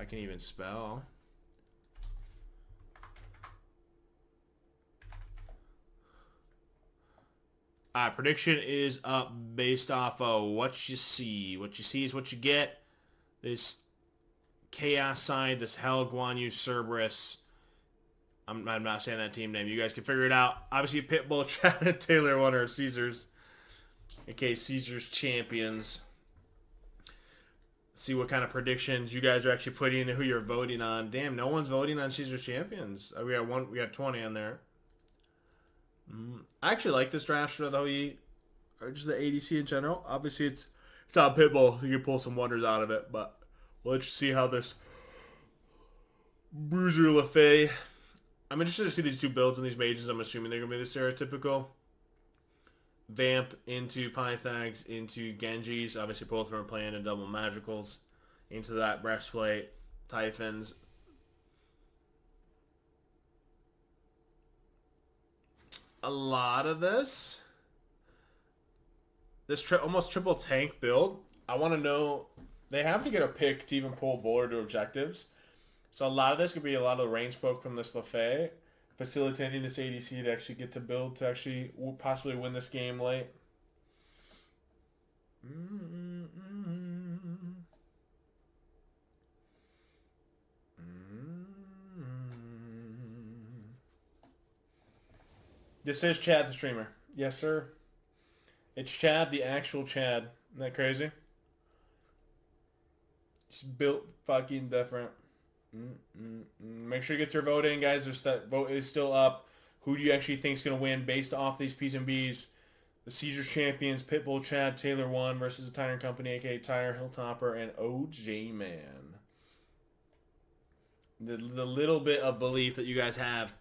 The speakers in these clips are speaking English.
I can even spell. Prediction is up based off of what you see. What you see is what you get. This Chaos side, this Hell, Guan Yu, Cerberus. I'm not saying that team name. You guys can figure it out. Obviously, Pitbull, Chad, and Taylor won our Caesars. Okay, Caesars champions. Let's see what kind of predictions you guys are actually putting in, who you're voting on. Damn, no one's voting on Caesars champions. We got one. We got 20 on there. I actually like this draft for the or just the ADC in general. Obviously, it's not Pitbull. You can pull some wonders out of it, but let's see how this Bruiser LaFay. I'm interested to see these two builds in these mages. I'm assuming they're gonna be the stereotypical Vamp into Pythags into Genjis. Obviously, both of them are playing in double magicals into that breastplate. Typhons. A lot of this almost triple tank build. I want to know, they have to get a pick to even pull Bowler to objectives. So a lot of this could be a lot of the range poke from this LaFay, facilitating this ADC to actually get to build to actually possibly win this game late. This is Chad the streamer. Yes, sir. It's Chad, the actual Chad. Isn't that crazy? He's built fucking different. Make sure you get your vote in, guys. That vote is still up. Who do you actually think is going to win based off these P's and B's? The Caesars champions, Pitbull, Chad, Taylor 1 versus the Tire Company, aka Tire, Hilltopper, and OJ Man. The little bit of belief that you guys have.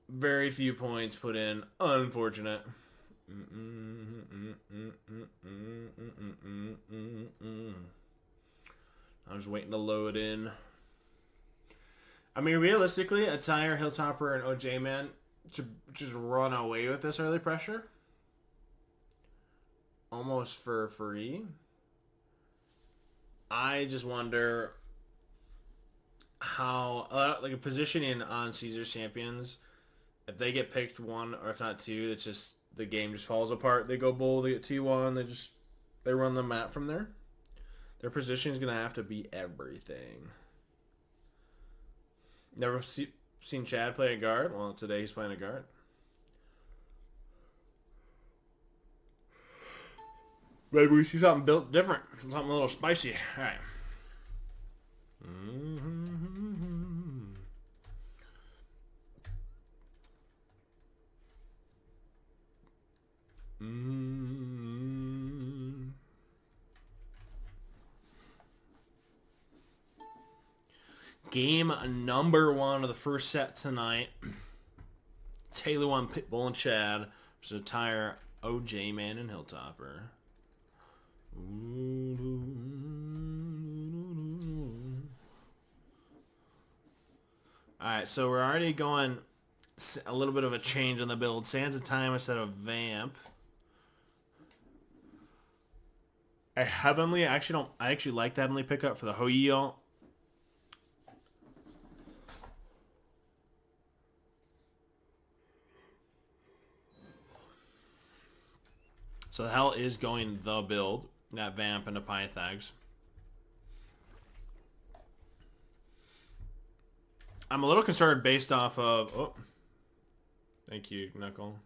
Very few points put in. Unfortunate. I'm just waiting to load in. I mean, realistically, a Tire, Hilltopper, and OJ Man should just run away with this early pressure. Almost for free. I just wonder how, like a positioning on Caesars champions, if they get picked one or if not two, it's just the game just falls apart. They go bull, they get T1, they run the map from there. Their position is gonna have to be everything. Never seen Chad play a guard. Well, today he's playing a guard. Maybe we see something built different, something a little spicy. All right. Game number 1 of the first set tonight. Taylor 1, Pitbull, and Chad versus Tire, OJ Man, and Hilltopper. Alright, so we're already going a little bit of a change on the build. Sands of Time instead of Vamp. I actually like the Heavenly pickup for the Hoyo. So the Hell is going the build. That Vamp into Pythags. I'm a little concerned based off of... Oh. Thank you, Knuckle.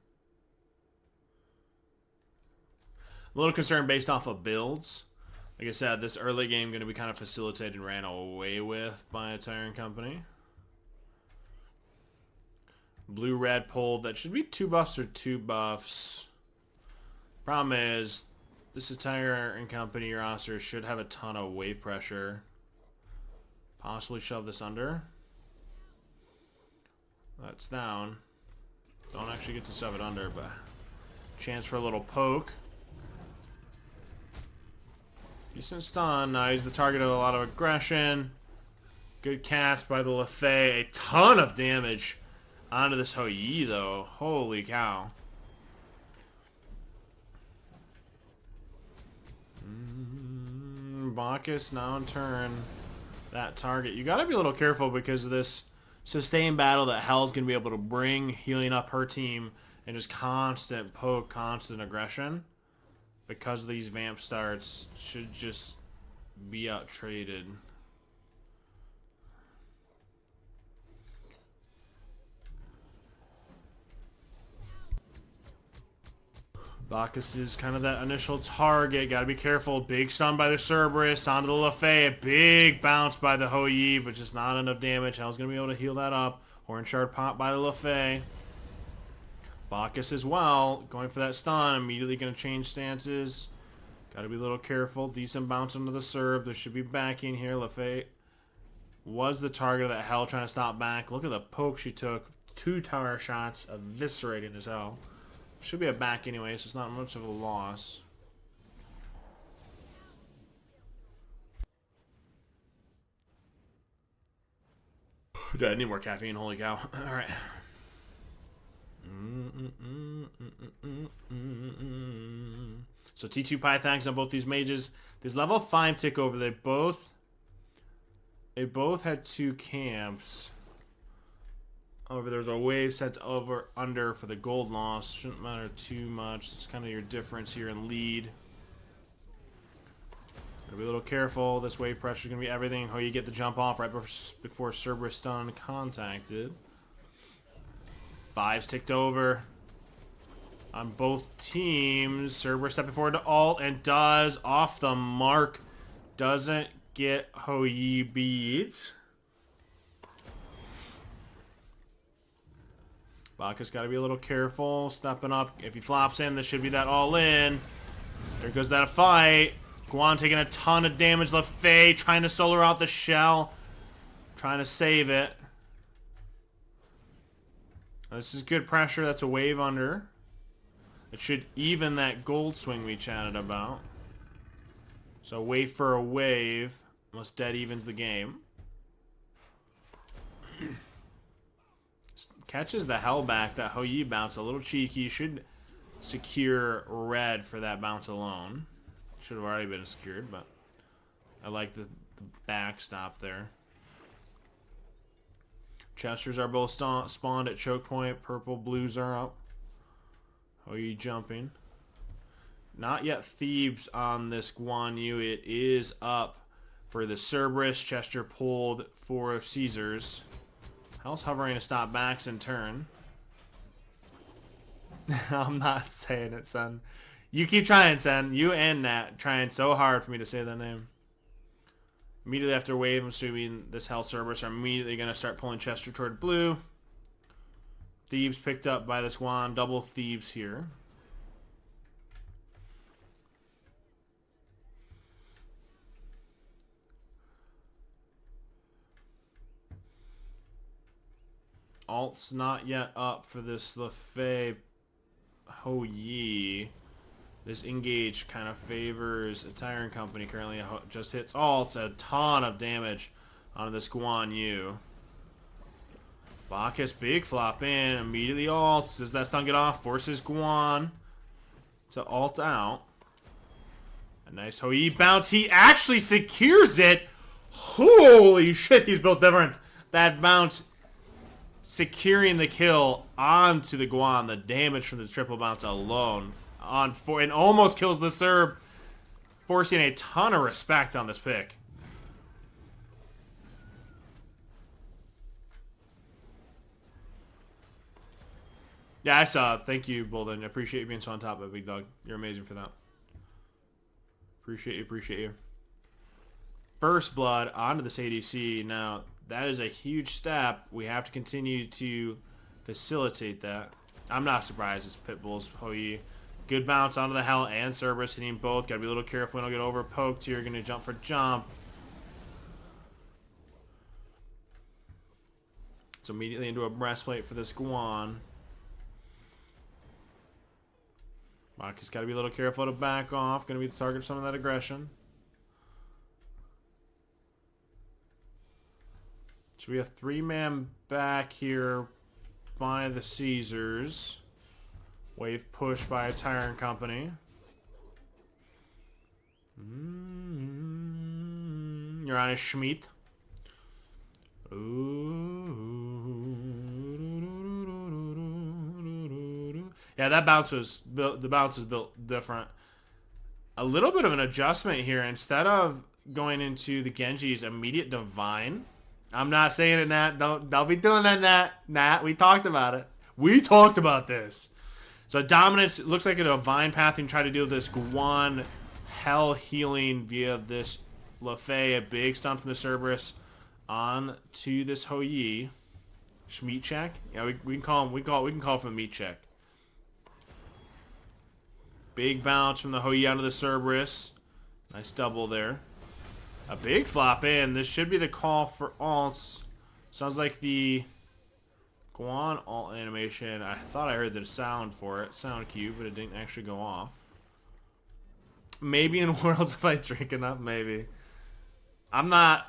I'm a little concerned based off of builds. Like I said, this early game going to be kind of facilitated and ran away with by a Tire Company. Blue-red pulled. That should be 2 buffs or 2 buffs. Problem is, this is Tire and Company roster should have a ton of wave pressure. Possibly shove this under. That's down. Don't actually get to shove it under, but chance for a little poke. Decent stun. Now he's the target of a lot of aggression. Good cast by the LaFay. A ton of damage onto this Hoyi, though. Holy cow. turn. Bacchus now in turn. That target. You gotta be a little careful because of this sustained battle that Hell's gonna be able to bring, healing up her team, and just constant poke, constant aggression. Because of these vamp starts, should just be out traded. Bacchus is kind of that initial target. Gotta be careful. Big stun by the Cerberus onto the Lefay. A big bounce by the Hou Yi, but just not enough damage. Hell's gonna be able to heal that up. Horn Shard pop by the Lefay. Bacchus as well, going for that stun. Immediately gonna change stances. Gotta be a little careful. Decent bounce into the Cerb. There should be backing here. Lefay was the target of that Hell trying to stop back. Look at the poke she took. 2 tower shots, eviscerating as hell. Should be a back anyway, so it's not much of a loss. I need more caffeine, holy cow. Alright. So T2 Pythags on both these mages. This level 5 tick over, they both had 2 camps. However, there's a wave set over under for the gold loss. Shouldn't matter too much. It's kind of your difference here in lead. Gotta be a little careful. This wave pressure is gonna be everything. How you get the jump off right before Cerberus stun contacted. 5's ticked over on both teams. Cerberus stepping forward to ult and does off the mark. Doesn't get Hou Yi beat. Bacchus got to be a little careful, stepping up. If he flops in, this should be that all in. There goes that fight. Guan taking a ton of damage. Lefay trying to solar out the shell. Trying to save it. This is good pressure. That's a wave under. It should even that gold swing we chatted about. So wait for a wave. Unless dead evens the game. Catches the Hell back. That Hou Yi bounce a little cheeky. Should secure red for that bounce alone. Should have already been secured, but I like the backstop there. Chesters are both spawned at choke point. Purple, blues are up. Hou Yi jumping. Not yet Thebes on this Guan Yu. It is up for the Cerberus. Chester pulled for Caesars. Hell's hovering to stop backs in turn. I'm not saying it, son. You keep trying, son. You and Nat trying so hard for me to say that name. Immediately after wave, I'm assuming this Hell Cerberus are immediately going to start pulling Chester toward blue. Thebes picked up by this Guan. Double Thebes here. Alt's not yet up for this Lefay Hou Yi. This engage kind of favors a Tyrant Company currently. Just hits alt. A ton of damage on this Guan Yu. Bacchus big flop in. Immediately alt. Does that stun get off? Forces Guan to alt out. A nice Hou Yi bounce. He actually secures it. Holy shit, he's built different. That bounce securing the kill onto the Guan. The damage from the triple bounce alone on four and almost kills the Cerb, forcing a ton of respect on this pick. Yeah, I saw it. Thank you, Bolden. I appreciate you being so on top of it, big dog. You're amazing for that. Appreciate you, appreciate you. First blood onto this ADC. Now, that is a huge step. We have to continue to facilitate that. I'm not surprised it's Pitbull's Hou Yi. Good bounce onto the Hell and Cerberus, hitting both. Gotta be a little careful when I get over poked here. Gonna jump for jump. So immediately into a breastplate for this Guan. Bacchus gotta be a little careful to back off. Gonna be the target of some of that aggression. So we have 3-man back here by the Caesars. Wave push by a Tyrant Company. You're on a SMITE. Yeah, that bounce was built. The bounce was built different. A little bit of an adjustment here. Instead of going into the Genji's immediate divine, I'm not saying it, Nat. Don't be doing that, Nat. We talked about it. We talked about this. So dominance looks like a divine path and try to deal this Guan hell healing via this Lefei, a big stun from the Cerberus on to this Hou Yi. SMITE check. Yeah, we can call him. We can call for the meat check. Big bounce from the Hou Yi onto the Cerberus. Nice double there. A big flop in. This should be the call for alts. Sounds like the Guan alt animation. I thought I heard the sound for it. Sound cue, but it didn't actually go off. Maybe in Worlds if I drink enough, maybe. I'm not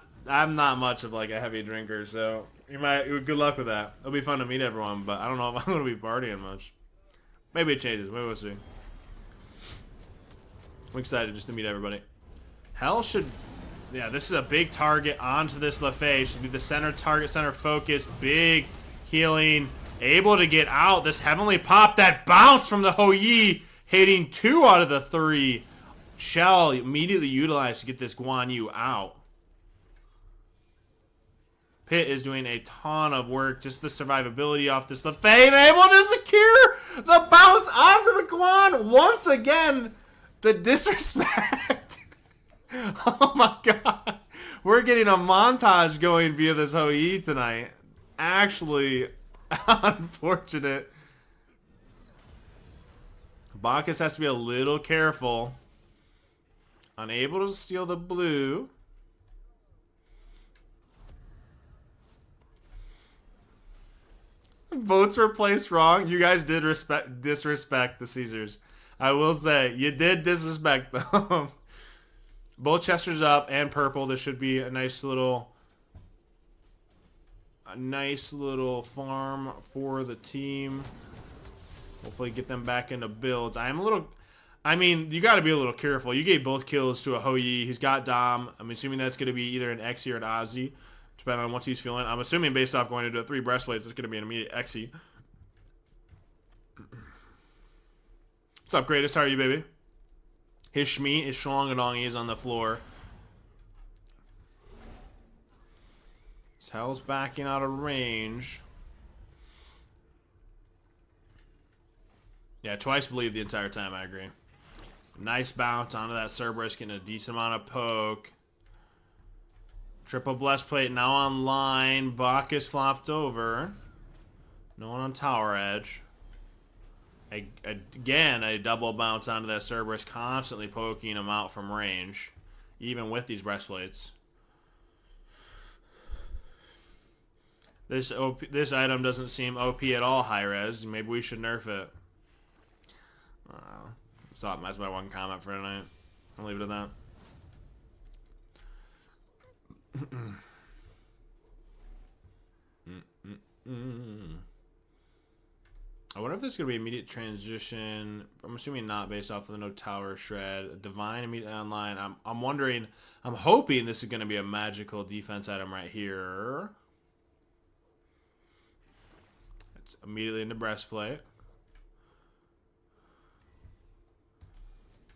much of like a heavy drinker, so good luck with that. It'll be fun to meet everyone, but I don't know if I'm gonna be partying much. Maybe it changes. Maybe we'll see. I'm excited just to meet everybody. Hell should... Yeah, this is a big target onto this Lefei. Should be the center target, center focus. Big healing. Able to get out. This heavenly pop. That bounce from the Hou Yi. Hitting 2 out of the 3. Shell immediately utilized to get this Guan Yu out. Pit is doing a ton of work. Just the survivability off this Lefei. And able to secure the bounce onto the Guan once again. The disrespect. Oh my god. We're getting a montage going via this Hou Yi tonight. Actually, unfortunate. Bacchus has to be a little careful. Unable to steal the blue. Votes were placed wrong. You guys did disrespect the Caesars. I will say, you did disrespect them. Both Chesters up and purple. This should be a nice little farm for the team. Hopefully get them back into builds. I mean, you got to be a little careful. You gave both kills to a Hou Yi. He's got Dom. I'm assuming that's going to be either an Exy or an Ozzy, depending on what he's feeling. I'm assuming based off going into 3 breastplates, it's going to be an immediate Exy. What's up, greatest? How are you, baby? His SMITE is strong and long. He is on the floor. This Hell's backing out of range. Yeah, twice believed the entire time. I agree. Nice bounce onto that Cerberus, getting a decent amount of poke. Triple blessed plate now online. Bacchus flopped over. No one on tower edge. Again, a double bounce onto that Cerberus, constantly poking him out from range, even with these breastplates. This item doesn't seem OP at all, high res. Maybe we should nerf it. So that's my one comment for tonight. I'll leave it at that. I wonder if this is going to be immediate transition. I'm assuming not, based off of the no tower shred. Divine immediately online. I'm wondering, I'm hoping this is going to be a magical defense item right here. It's immediately into breastplate.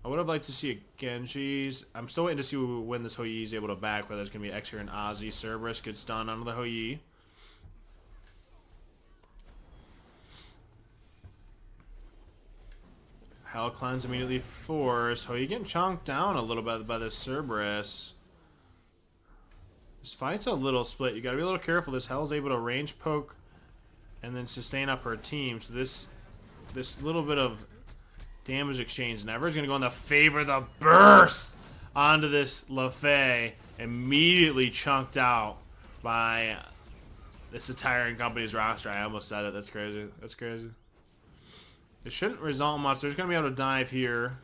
I would have liked to see a Genji's. I'm still waiting to see when this Hou Yi is able to back, whether it's going to be Exer and Ozzy. Cerberus gets done onto the Hou Yi. Hell cleanse immediately forced. Hou Yi getting chonked down a little bit by this Cerberus. This fight's a little split. You got to be a little careful. This Hell's able to range poke and then sustain up her team. So this little bit of damage exchange never is going to go in the favor of the burst onto this Lefei. Immediately chunked out by this entire company's roster. I almost said it. That's crazy. That's crazy. It shouldn't result in much. They're just going to be able to dive here.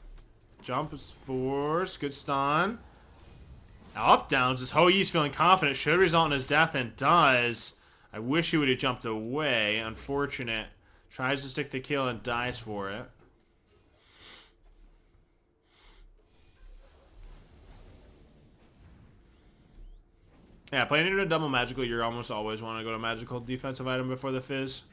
Jump is forced. Good stun. Now up downs. This Hou Yi's feeling confident. Should result in his death and does. I wish he would have jumped away. Unfortunate. Tries to stick the kill and dies for it. Yeah, playing into a double magical, you almost always want to go to magical defensive item before the fizz.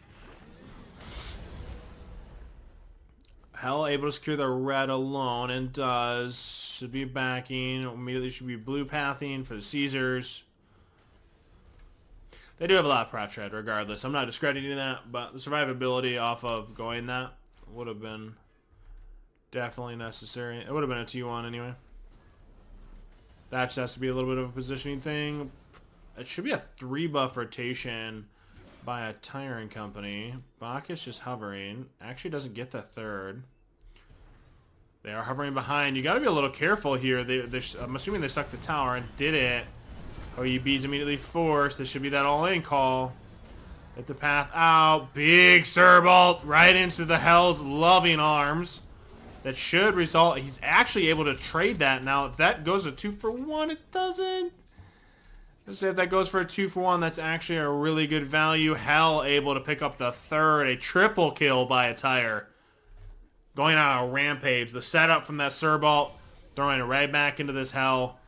Hell able to secure the red alone, and does. Should be backing. Immediately should be blue pathing for the Caesars. They do have a lot of prop tread regardless. I'm not discrediting that, but the survivability off of going that would have been definitely necessary. It would have been a T1 anyway. That just has to be a little bit of a positioning thing. It should be a 3-buff rotation by a tiring company. Bacchus just hovering. Actually doesn't get the 3rd. They are hovering behind. You got to be a little careful here. I'm assuming they stuck the tower and did it. OEB's immediately forced. This should be that all-in call. Hit the path out. Big Serbolt right into the Hell's loving arms. That should result. He's actually able to trade that. Now, if that goes a 2-for-1, it doesn't. Let's say if that goes for a 2-for-1, that's actually a really good value. Hell able to pick up the 3rd. A triple kill by a tire. Going on a rampage. The setup from that Serbolt. Throwing it right back into this Hell.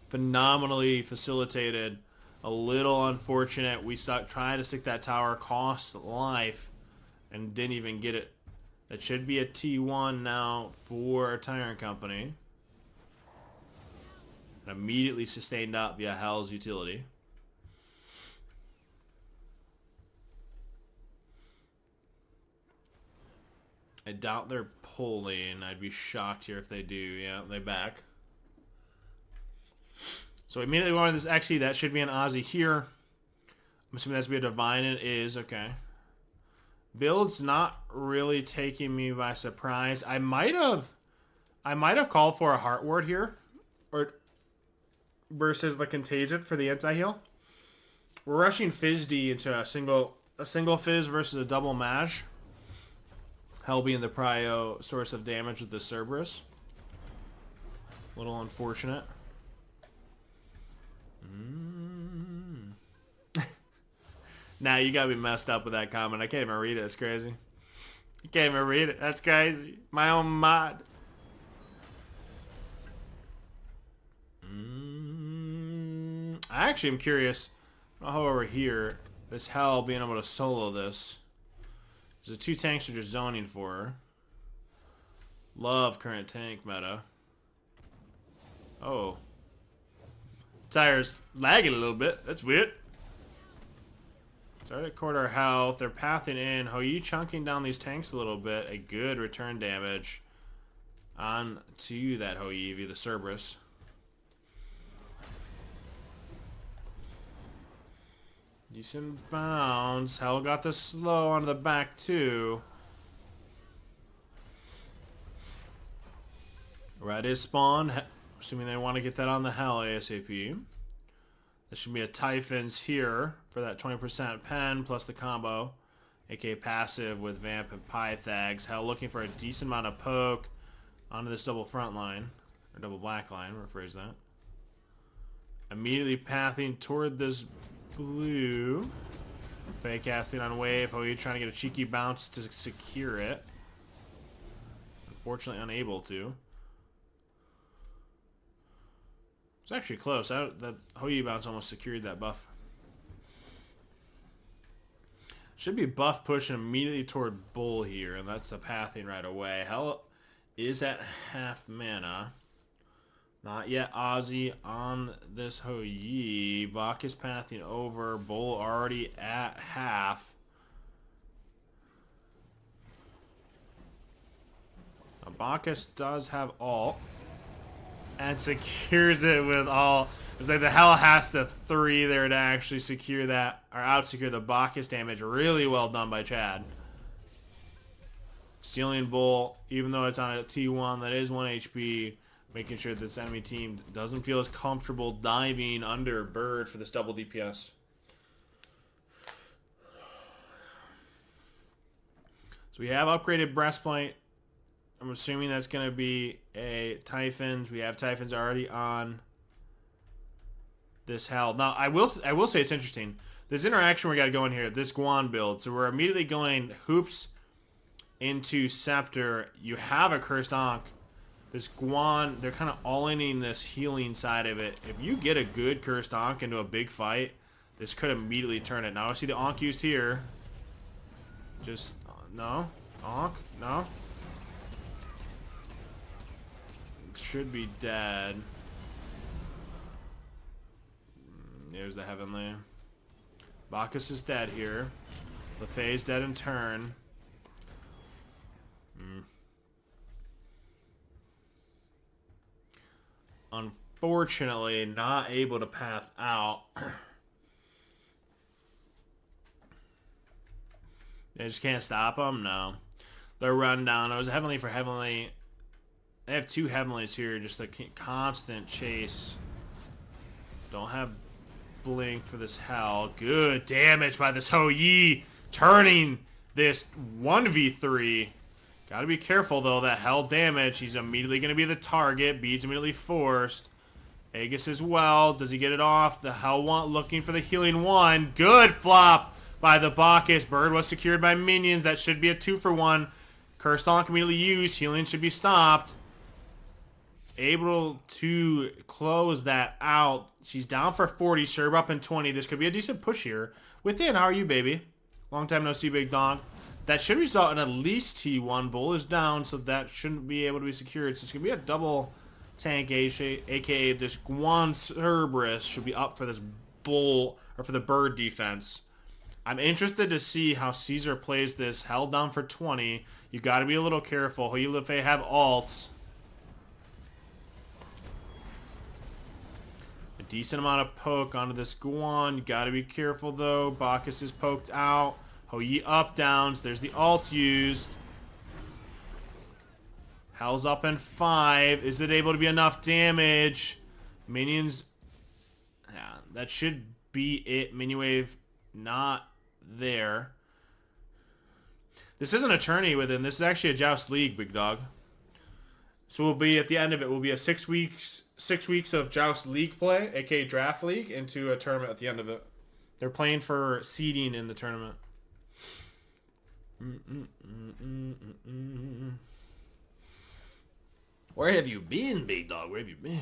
Phenomenally facilitated. A little unfortunate. We tried to stick that tower, cost life, and didn't even get it. That should be a T1 now for a Tyrant Company. And immediately sustained up via Hell's utility. I doubt they're pulling. I'd be shocked here if they do. Yeah, they back. So immediately going to this Xe, that should be an Aussie here. I'm assuming that's be a Divine. It is, okay. Build's not really taking me by surprise. I might have called for a Heart Ward here, or versus the Contagion for the anti-heal. We're rushing Fizz D into a single Fizz versus a double Maj. Hell being the prio source of damage with the Cerberus. A little unfortunate. Nah, you gotta be messed up with that comment. I can't even read it. It's crazy. You can't even read it. That's crazy. My own mod. I actually am curious. How over here, this Hell being able to solo this. The 2 tanks are just zoning for her. Love current tank meta. Oh. Tire's lagging a little bit. That's weird. Start at quarter health. They're pathing in. Hou chunking down these tanks a little bit. A good return damage on to that Hou via the Cerberus. Decent bounce. Hell got the slow onto the back too. Red is spawn. Assuming they want to get that on the Hell ASAP. This should be a Typhons here for that 20% pen plus the combo. aka passive with Vamp and Pythags. Hell looking for a decent amount of poke onto this double front line. Or double black line, rephrase that. Immediately pathing toward this blue. Fake casting on wave. Hou trying to get a cheeky bounce to secure it. Unfortunately unable to. It's actually close. That Hou bounce almost secured that buff. Should be buff pushing immediately toward Bull here, and that's the pathing right away. Hell is at half mana. Not yet Aussie on this Hou. Bach is pathing over. Bull already at half. Now Bacchus does have ult. And secures it with all. It's like the Hell has to 3 there to actually secure that, or out-secure the Bacchus damage. Really well done by Chad. Stealing Bull, even though it's on a T1, that is 1 HP. Making sure that this enemy team doesn't feel as comfortable diving under Bird for this double DPS. So we have upgraded Breastplate. I'm assuming that's going to be a Typhons. We have Typhons already on this Hell. Now, I will say it's interesting. This interaction we got to go in here, this Guan build. So we're immediately going Hoops into Scepter. You have a Cursed Ankh This Guan, they're kind of all-inning this healing side of it. If you get a good Cursed Ankh into a big fight, this could immediately turn it. Now I see the Ankh used here. Just, no. Ankh, no. Should be dead. There's the Heavenly. Bacchus is dead here. Lefay's dead in turn. Unfortunately, not able to path out. They just can't stop them? No. They're run down. It was a Heavenly for Heavenly. They have two Heavenlies here. Just a constant chase. Don't have Blink for this Hell. Good damage by this Ho Yi. Turning this 1v3. Gotta be careful, though. That Hell damage. He's immediately going to be the target. Beads immediately forced. Aegis as well. Does he get it off? The Hell want looking for the healing one. Good flop by the Bacchus. Bird was secured by minions. That should be a 2-for-1. Cursed Ankh immediately used. Healing should be stopped. Able to close that out. She's down for 40. Sherb up in 20. This could be a decent push here. Within, how are you, baby? Long time no see, big dog. That should result in at least T1. Bull is down, so that shouldn't be able to be secured. So it's going to be a double tank, aka this Guan Cerberus should be up for this Bull, or for the Bird defense. I'm interested to see how Caesar plays this. Held down for 20. You got to be a little careful. Hoyulefe have alts. A decent amount of poke onto this Guan. You got to be careful, though. Bacchus is poked out. Hoyi up downs. There's the alts used. Hell's up in 5. Is it able to be enough damage? Minions. Yeah, that should be it. Minion wave not there. This isn't a tourney within. This is actually a Joust League, big dog. So we'll be at the end of it. Will be a 6 weeks of Joust League play, aka Draft League, into a tournament at the end of it. They're playing for seeding in the tournament. Where have you been, big dog? Where have you been?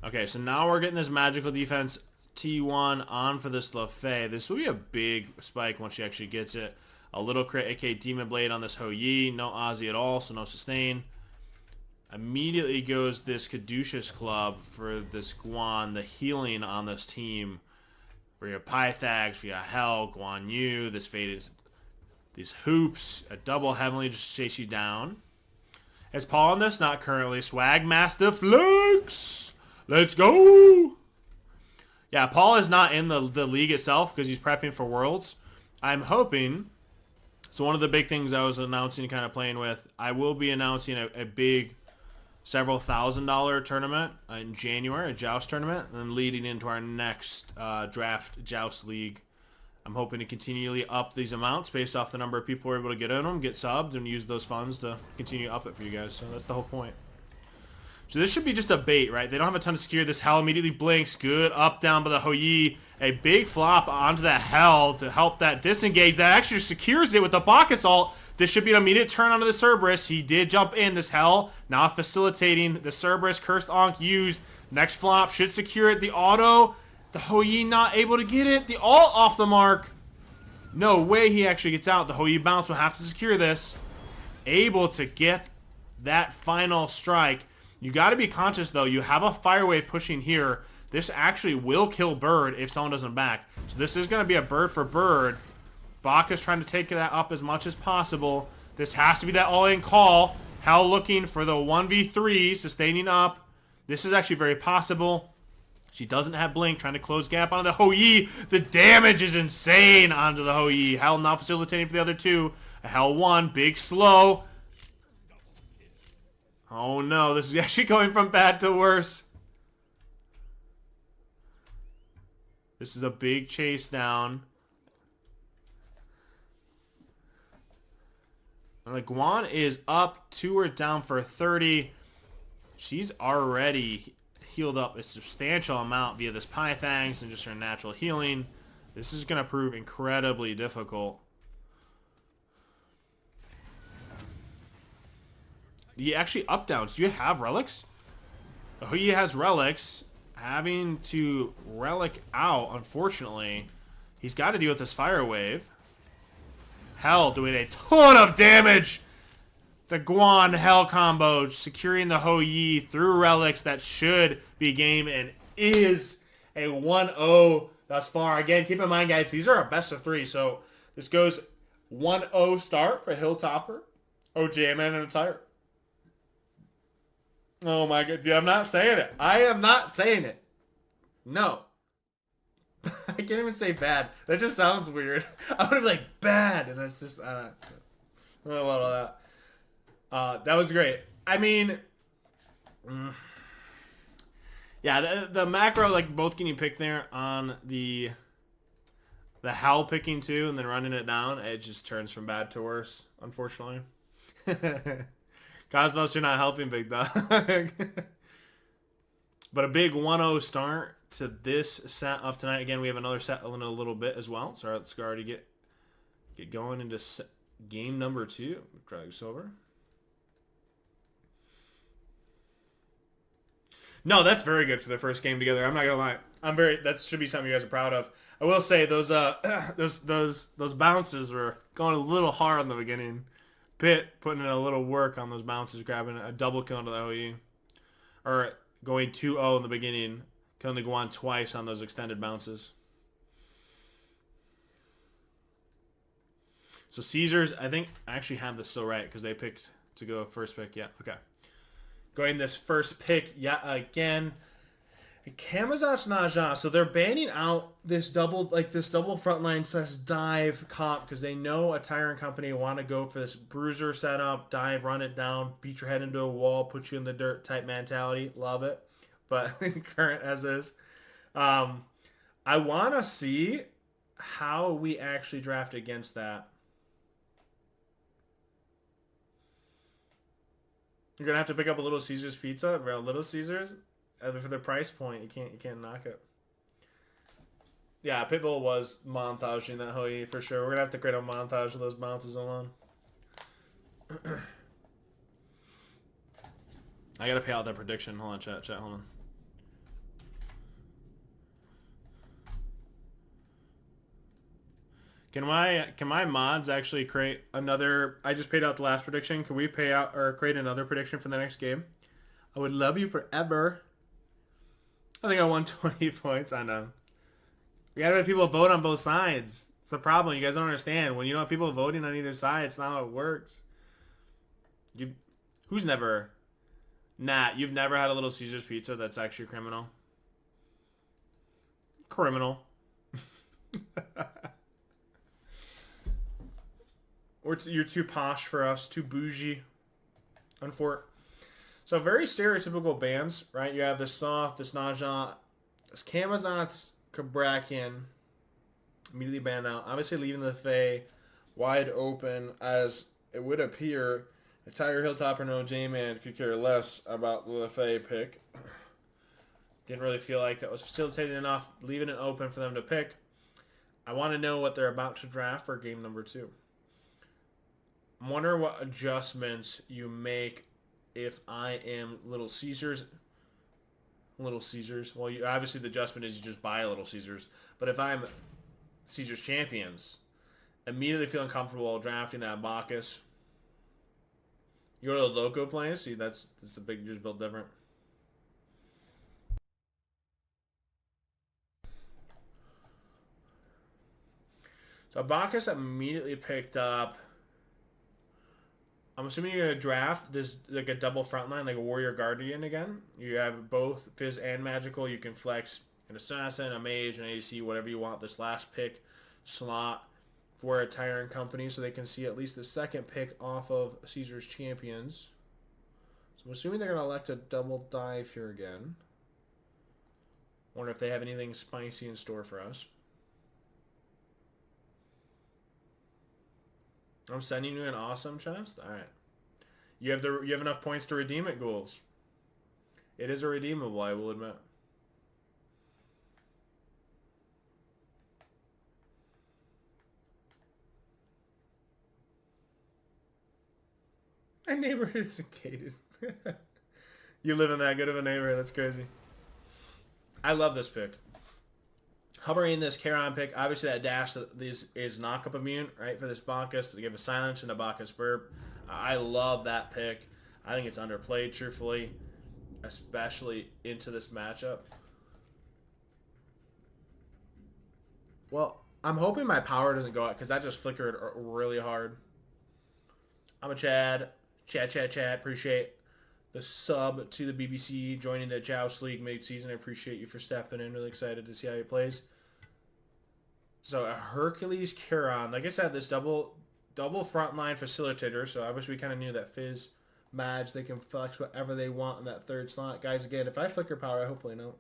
Okay, so now we're getting this magical defense T1 on for this Lefay. This will be a big spike once she actually gets it. A little crit, aka Demon Blade on this Ho Yi. No Ozzy at all, so no sustain. Immediately goes this Caduceus Club for this Guan. The healing on this team. We have Pythags, we got Hell, Guan Yu. This Fate is these hoops. A double Heavenly just to chase you down. Is Paul on this? Not currently. Swag Master Flex. Let's go. Yeah, Paul is not in the league itself because he's prepping for Worlds. I'm hoping. So one of the big things I was announcing, kind of playing with, I will be announcing a big several $1,000 tournament in January, a Joust tournament, and then leading into our next draft Joust League. I'm hoping to continually up these amounts based off the number of people who are able to get in them, get subbed, and use those funds to continue to up it for you guys. So that's the whole point. So this should be just a bait, right? They don't have a ton to secure. This Hell immediately blinks. Good up down by the Ho Yi. A big flop onto that Hell to help that disengage. That actually secures it with the Bacchus ult. This should be an immediate turn onto the Cerberus. He did jump in. This Hell now facilitating the Cerberus. Cursed Ankh used. Next flop should secure it. The auto. The Ho Yi not able to get it. The ult off the mark. No way he actually gets out. The Ho Yi bounce will have to secure this. Able to get that final strike. You got to be conscious, though. You have a Fire Wave pushing here. This actually will kill Bird if someone doesn't back. So this is going to be a Bird for Bird. Bacchus trying to take that up as much as possible. This has to be that all-in call. Hell looking for the 1v3, sustaining up. This is actually very possible. She doesn't have Blink, trying to close gap onto the Ho Yi. The damage is insane onto the Ho Yi. Hell not facilitating for the other two. A Hell 1, big slow. Oh no, this is actually going from bad to worse. This is a big chase down. Like Guan is up 2 or down for 30. She's already healed up a substantial amount via this Pythangs and just her natural healing. This is going to prove incredibly difficult. Do you actually up downs? Do you have relics? Oh, he has relics. Having to relic out, unfortunately. He's got to deal with this fire wave. Hell, doing a ton of damage. The Guan Hell combo, securing the Ho Yi through relics. That should be game and is a 1-0 thus far. Again, keep in mind, guys, these are a best of 3. So this goes 1-0 start for Hilltopper, OJ-Man, and a Tire. Oh my god, dude, I'm not saying it. I am not saying it. No. I can't even say bad. That just sounds weird. I would have like bad, and that's just I don't know about that. That was great. I mean, yeah, the macro, like both getting picked there on the Howl picking too, and then running it down, it just turns from bad to worse, unfortunately. Cosmos, you're not helping, big dog. But a big 1-0 start to this set of tonight. Again, we have another set in a little bit as well. So let's already get going into game number 2. Drag this over. No, that's very good for the first game together. I'm not gonna lie. That should be something you guys are proud of. I will say those bounces were going a little hard in the beginning. Pitt putting in a little work on those bounces, grabbing a double kill into the OE. Or going 2-0 in the beginning, killing the Guan twice on those extended bounces. So Caesars, I think I actually have this still right because they picked to go first pick. Yeah, okay. Going this first pick, yeah, again. Kamazat's Naja, so they're banning out this double frontline / dive comp because they know a Tyrant Company want to go for this bruiser setup, dive, run it down, beat your head into a wall, put you in the dirt type mentality. Love it. But current as is. I want to see how we actually draft against that. You're going to have to pick up a Little Caesars pizza, bro. Little Caesars? For the price point, you can't knock it. Yeah, Pitbull was montaging that Hoi for sure. We're gonna have to create a montage of those bounces alone. I gotta pay out that prediction. Hold on, chat, hold on. Can my mods actually create another? I just paid out the last prediction. Can we pay out or create another prediction for the next game? I would love you forever. I think I won 20 points. I know. We gotta let people vote on both sides. It's the problem. You guys don't understand. When you don't have people voting on either side, it's not how it works. Who's never? Nat, you've never had a Little Caesars pizza that's actually criminal. Criminal. Or you're too posh for us, too bougie. So very stereotypical bands, right? You have this Soft, this Naja, this Kamazat's Kabrakian, immediately banned out. Obviously leaving the Fae wide open, as it would appear a Tiger Hilltopper no J-Man could care less about the Fae pick. Didn't really feel like that was facilitated enough, leaving it open for them to pick. I want to know what they're about to draft for game number 2. I'm wondering what adjustments you make if I am Little Caesars. Little Caesars. Well, obviously the adjustment is you just buy Little Caesars. But if I'm Caesars Champions, immediately feeling comfortable drafting that Bacchus. You go to the Loco place. See, that's the big just built different. So Bacchus immediately picked up. I'm assuming you're going to draft this like a double frontline, like a Warrior Guardian again. You have both Fizz and Magical. You can flex an Assassin, a Mage, an ADC, whatever you want this last pick slot for a Tyrant Company so they can see at least the second pick off of Caesars Champions. So I'm assuming they're going to elect a double dive here again. Wonder if they have anything spicy in store for us. I'm sending you an awesome chest. All right, you have enough points to redeem it, Ghouls. It is a redeemable, I will admit. My neighborhood isn't gated. You live in that good of a neighborhood. That's crazy. I love this pick. Hovering this Charon pick, obviously that dash is knock-up immune, right, for this Bacchus to give a silence and a Bacchus burp. I love that pick. I think it's underplayed, truthfully, especially into this matchup. Well, I'm hoping my power doesn't go out because that just flickered really hard. I'm a Chad. Chad. Appreciate the sub to the BBC, joining the Joust League mid-season. I appreciate you for stepping in. Really excited to see how he plays. So a Hercules Charon. Like I said, this double frontline facilitator. So obviously we kind of knew that Fizz, Madge, they can flex whatever they want in that third slot. Guys, again, if I flicker power, I hopefully don't.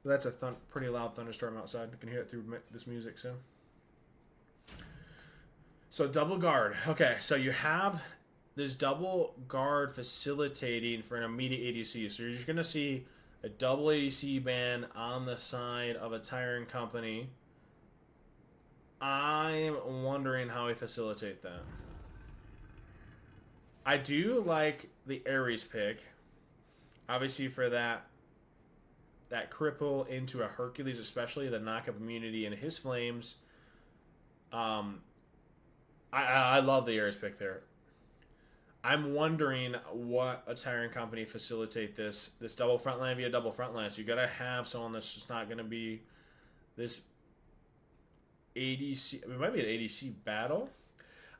That's a pretty loud thunderstorm outside. I can hear it through this music, So double guard. Okay, so you have this double guard facilitating for an immediate ADC. So you're just going to see a double ADC ban on the side of a Tyrant Company. I'm wondering how we facilitate that. I do like the Ares pick. Obviously for that cripple into a Hercules, especially the knock-up immunity in his flames. I love the Ares pick there. I'm wondering what a Tyrant Company facilitate this double frontline via double frontline. So you got to have someone that's just not going to be this ADC. It might be an ADC battle.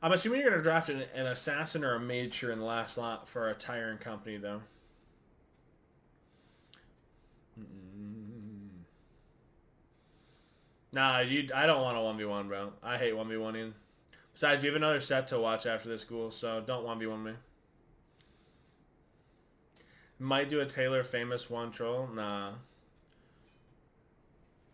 I'm assuming you're going to draft an assassin or a mage in the last slot for a Tyrant Company, though. Nah, I don't want a 1v1, bro. I hate 1v1ing. Besides, we have another set to watch after this school, so don't 1v1 me. Might do a Taylor famous one troll. Nah.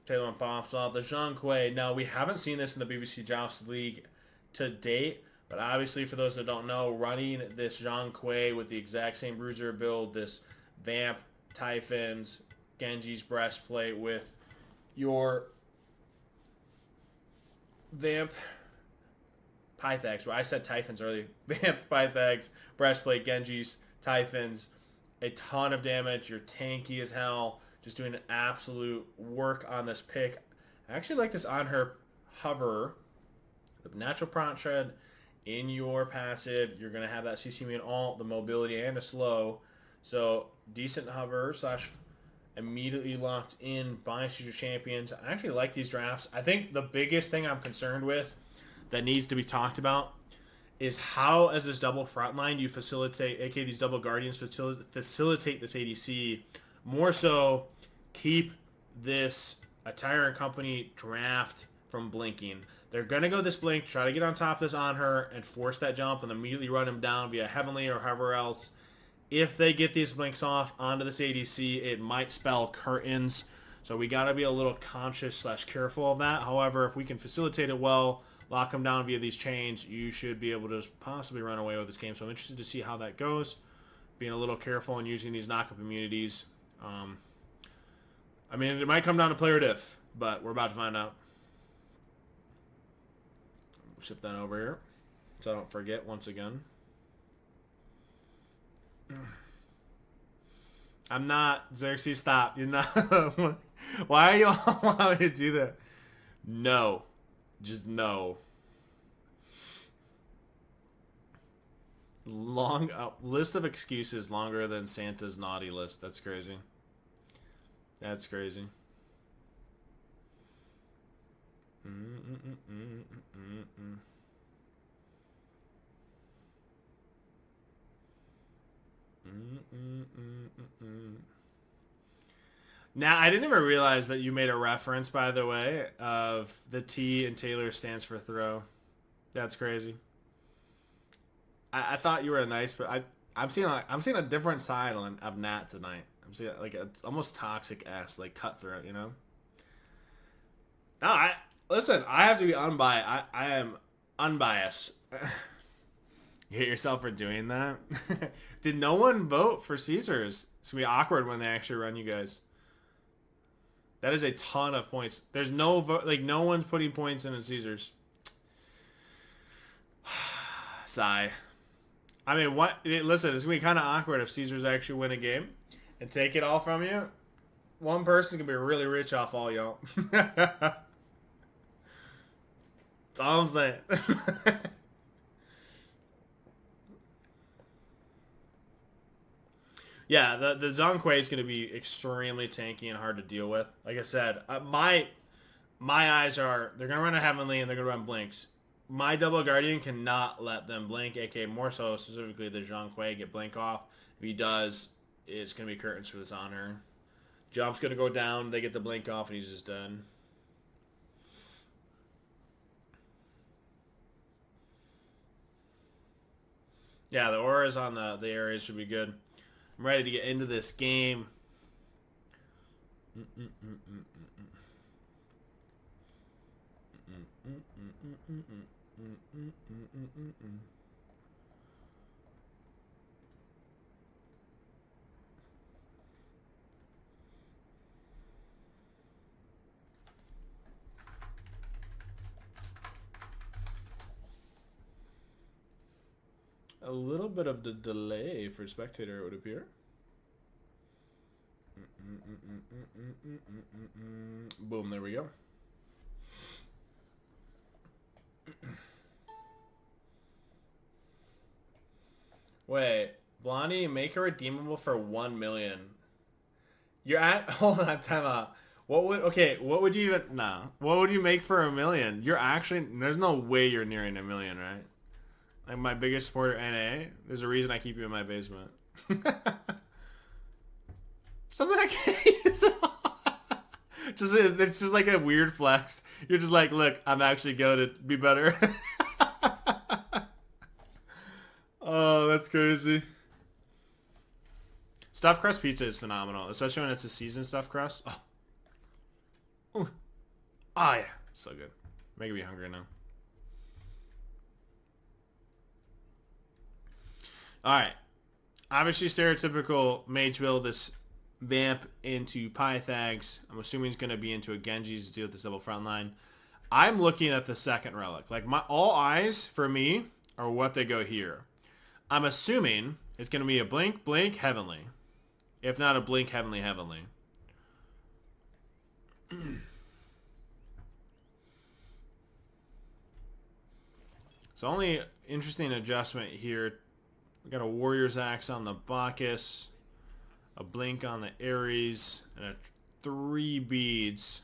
Taylor pops off. The Zhang Kui. Now, we haven't seen this in the BBC Joust League to date, but obviously, for those that don't know, running this Zhang Kui with the exact same bruiser build, this Vamp, Typhons, Genji's breastplate with your Vamp Pythags. Well, I said Typhons earlier. Vamp, Pythags, breastplate, Genji's, Typhons. A ton of damage. You're tanky as hell. Just doing an absolute work on this pick. I actually like this on her hover. The natural prompt shred in your passive. You're going to have that CC and alt, the mobility, and a slow. So, decent hover slash immediately locked in by Future Champions. I actually like these drafts. I think the biggest thing I'm concerned with that needs to be talked about is how, as this double frontline, you facilitate, aka these double guardians facilitate this ADC. More so, keep this a Tyrant Company draft from blinking. They're going to go this blink, try to get on top of this on her, and force that jump, and immediately run him down via Heavenly or however else. If they get these blinks off onto this ADC, it might spell curtains. So we got to be a little conscious slash careful of that. However, if we can facilitate it well, lock them down via these chains, you should be able to possibly run away with this game. So I'm interested to see how that goes. Being a little careful and using these knock-up immunities. I mean, it might come down to player diff, but we're about to find out. Shift that over here so I don't forget once again. I'm not. Xerxes, stop. You're not. Why are you all allowing me to do that? No. Just no. Long list of excuses longer than Santa's naughty list. That's crazy. That's crazy. Now, I didn't even realize that you made a reference, by the way, of the T in Taylor stands for throw. That's crazy. I thought you were nice, but I'm seeing a different side of Nat tonight. I'm seeing like it's almost toxic ass, like cutthroat, you know. No, listen. I have to be unbiased. I am unbiased. You hate yourself for doing that. Did no one vote for Caesars? It's gonna be awkward when they actually run you guys. That is a ton of points. There's no vote. Like no one's putting points in Caesars. Sigh. I mean, what? Listen, it's gonna be kind of awkward if Caesars actually win a game and take it all from you. One person can be really rich off all y'all. That's all I'm saying. Yeah, the Zhonghui is going to be extremely tanky and hard to deal with. Like I said, my eyes are they're going to run a Heavenly and they're going to run Blinks. My Double Guardian cannot let them blink, aka more so specifically the Zhonghui get blink off. If he does, it's going to be curtains for this Honor. Jump's going to go down, they get the blink off, and he's just done. Yeah, the auras on the areas should be good. I'm ready to get into this game. A little bit of the delay for spectator, it would appear. Boom, there we go. Wait, Blondie, make her redeemable for 1 million. You're at hold on, time out. What would you even what would you make for 1 million? You're actually there's no way you're nearing 1 million, right? Like my biggest supporter, NA. There's a reason I keep you in my basement. Something I can't use. It's just like a weird flex. You're just like, look, I'm actually going to be better. Oh, that's crazy. Stuffed crust pizza is phenomenal, especially when it's a seasoned stuffed crust. Oh, ooh. Oh yeah, so good. Making me hungry now. Alright. Obviously stereotypical mage build this vamp into Pythags. I'm assuming he's going to be into a Genji's to deal with this double front line. I'm looking at the second relic. Like, all eyes for me are what they go here. I'm assuming it's going to be a blink, blink, heavenly. If not a blink, heavenly, heavenly. So only interesting adjustment here. We got a Warrior's Axe on the Bacchus, a Blink on the Ares, and 3 beads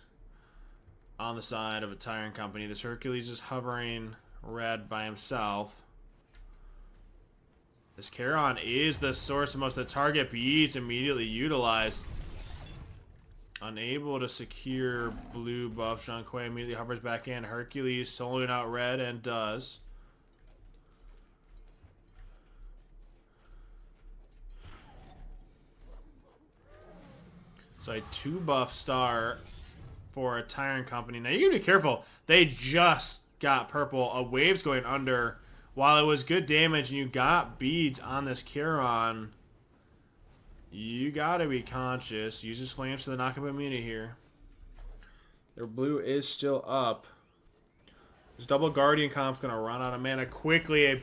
on the side of a Tyrant Company. This Hercules is hovering red by himself. This Charon is the source of most of the target beads immediately utilized. Unable to secure blue buff. Zhonghui immediately hovers back in. Hercules soloing out red and does. So a 2 buff star for a Tyrant Company. Now you gotta be careful. They just got purple. A wave's going under. While it was good damage and you got beads on this Charon, you gotta be conscious. Uses flames to the knockup immunity here. Their blue is still up. This double Guardian comp's gonna run out of mana quickly. A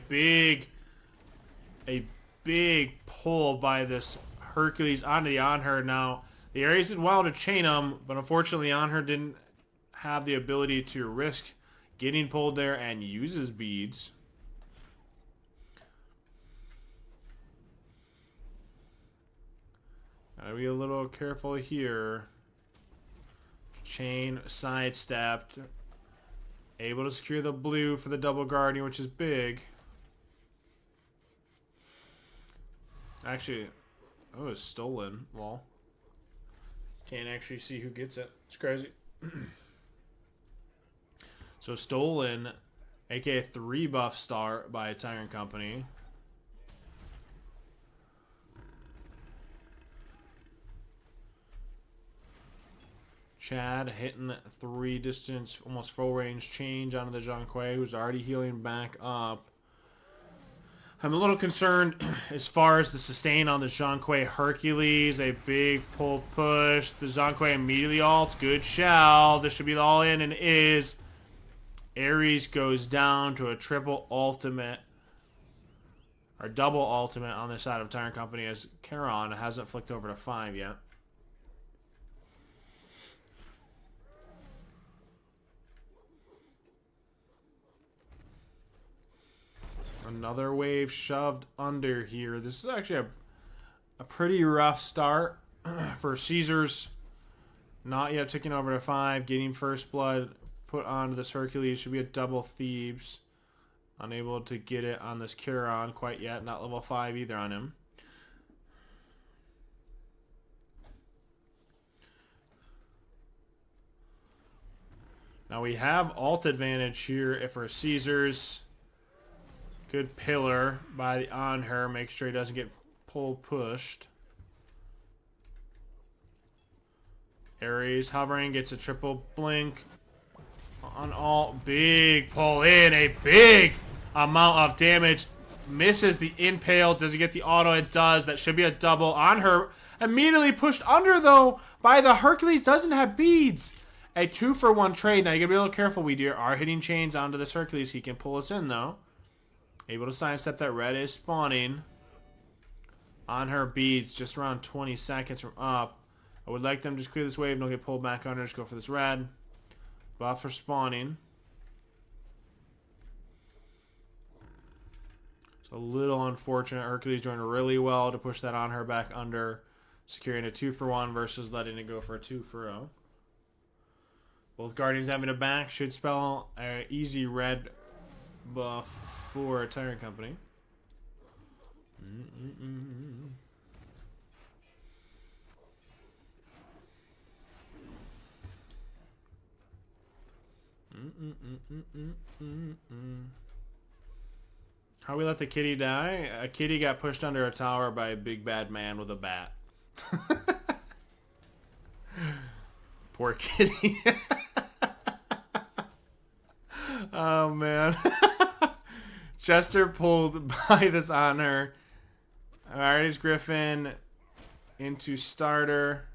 big pull by this Hercules onto the Anhur. Now, the Ares did well to chain him, but unfortunately Anhur didn't have the ability to risk getting pulled there and uses beads. Gotta be a little careful here. Chain sidestepped. Able to secure the blue for the double Guardian, which is big. Actually, oh, it's stolen. Lol. Can't actually see who gets it. It's crazy. So stolen, aka 3 buff star by a Tyrant Company. Chad hitting 3 distance, almost full range change onto the Zhonghui, who's already healing back up. I'm a little concerned as far as the sustain on the Zhonghui Hercules. A big pull push. The Zhonghui immediately ults. Good shell. This should be all in and is. Ares goes down to a triple ultimate. Our double ultimate on this side of Tyrant Company as Charon hasn't flicked over to 5 yet. Another wave shoved under here. This is actually a pretty rough start for Caesars. Not yet ticking over to 5. Getting first blood put onto this Hercules. Should be a double Thebes. Unable to get it on this Chiron quite yet. Not level 5 either on him. Now we have alt advantage here if we're Caesars. Good pillar by the on her. Make sure he doesn't get pushed. Ares hovering, gets a triple blink on alt. Big pull in, a big amount of damage. Misses the impale. Does he get the auto? It does. That should be a double on her. Immediately pushed under though by the Hercules. Doesn't have beads. A 2-for-1 trade. Now you gotta be a little careful. We are hitting chains onto this Hercules. He can pull us in though. Able to sidestep that. Red is spawning on her beads just around 20 seconds from up. I would like them to just clear this wave. Don't get pulled back under. Just go for this red. Buff for spawning. It's a little unfortunate. Hercules doing really well to push that on her back under. Securing a 2-for-1 versus letting it go for a 2-for-0. Both Guardians having a back should spell an easy red buff for a Tyrant Company. How we let the kitty die? A kitty got pushed under a tower by a big bad man with a bat. Poor kitty. Oh man. Chester pulled by this honor. Alright, Griffin into starter.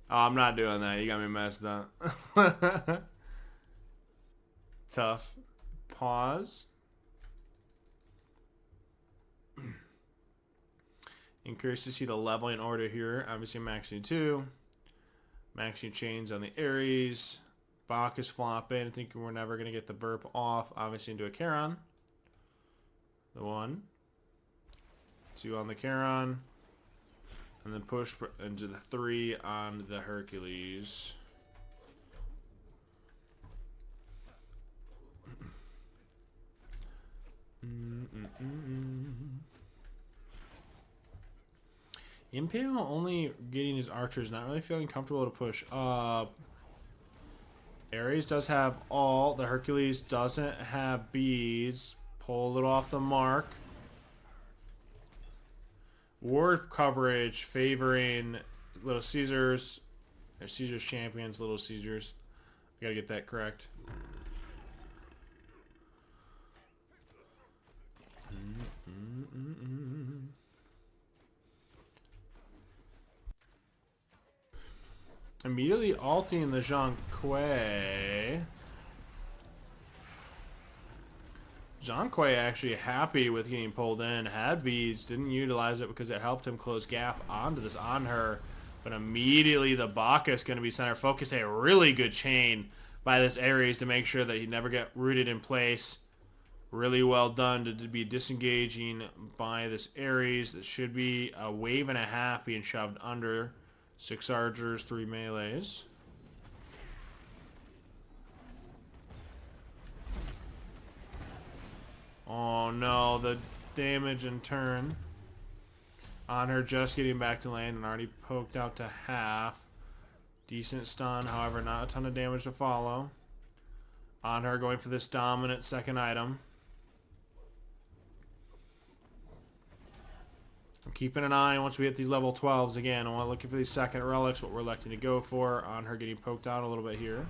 Oh, I'm not doing that. You got me messed up. Tough. Pause. Encouraged to see the leveling order here. Obviously maxing 2. Maxing chains on the Ares. Bach is flopping. I think we're never going to get the burp off. Obviously into a Charon. The 1. 2 on the Charon. And then push into the 3 on the Hercules. Impale only getting his archers, not really feeling comfortable to push up. Ares does have all. The Hercules doesn't have beads. Pull it off the mark. Ward coverage favoring Little Caesars. Or Caesars champions, Little Caesars. We gotta get that correct. Immediately ulting the Zhang Kuei. Zhang Kuei actually happy with getting pulled in. Had beads, didn't utilize it because it helped him close gap onto this on her. But immediately the Bacchus going to be center focus. A really good chain by this Ares to make sure that he never get rooted in place. Really well done to be disengaging by this Ares. That should be a wave and a half being shoved under. 6 archers, 3 melees. Oh no, the damage in turn. On her just getting back to lane and already poked out to half. Decent stun, however, not a ton of damage to follow. On her going for this dominant second item. I'm keeping an eye once we hit these level 12s again. I'm looking for these second relics, what we're electing to go for. On her getting poked out a little bit here.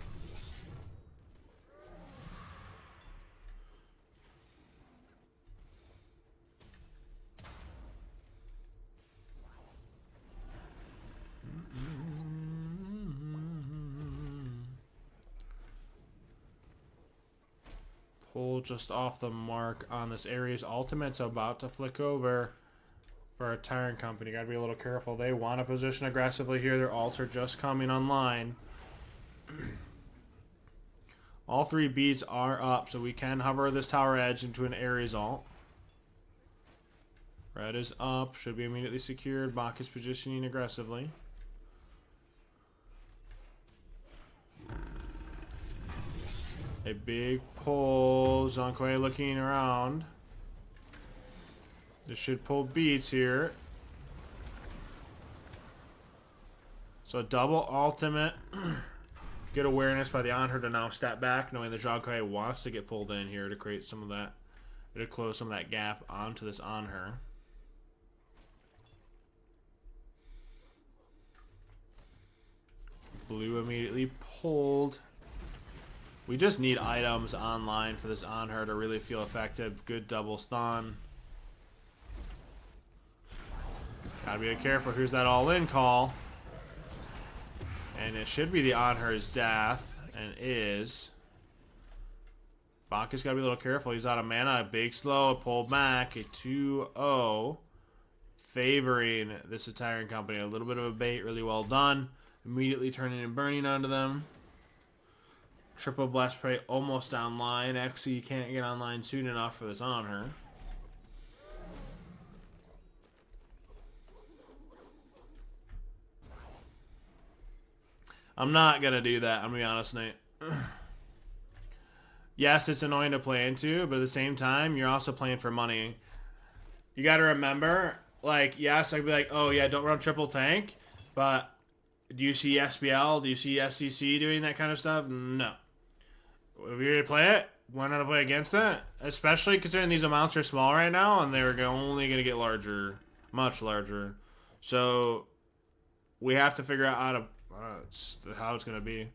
pull just off the mark on this Ares ultimate. It's about to flick over for our Tyrant Company. Got to be a little careful. They want to position aggressively here. Their ults are just coming online. All 3 beats are up, so we can hover this tower edge into an Ares ult. Red is up. Should be immediately secured. Bach is positioning aggressively. A big pull. Zonkwe looking around. This should pull beats here. So double ultimate. Good awareness by the on-her to now step back, knowing the Zonkwe wants to get pulled in here to create some of that, to close some of that gap onto this on-her. Blue immediately pulled. We just need items online for this on her to really feel effective. Good double stun. Gotta be careful. Here's that all-in call. And it should be the on her's death. And it is. Baka's gotta be a little careful. He's out of mana. A big slow. A pull back. A 2-0. Favoring this Tyrant Company. A little bit of a bait. Really well done. Immediately turning and burning onto them. Triple Blast Prey almost online. Actually, you can't get online soon enough for this on her. I'm not going to do that. I'm going to be honest, Nate. Yes, it's annoying to play into, but at the same time, you're also playing for money. You got to remember, like, yes, I'd be like, oh, yeah, don't run triple tank, but do you see SPL? Do you see SCC doing that kind of stuff? No. If you're going to play it, why not play against that? Especially considering these amounts are small right now, and they're only going to get larger. Much larger. So, we have to figure out how it's going to be.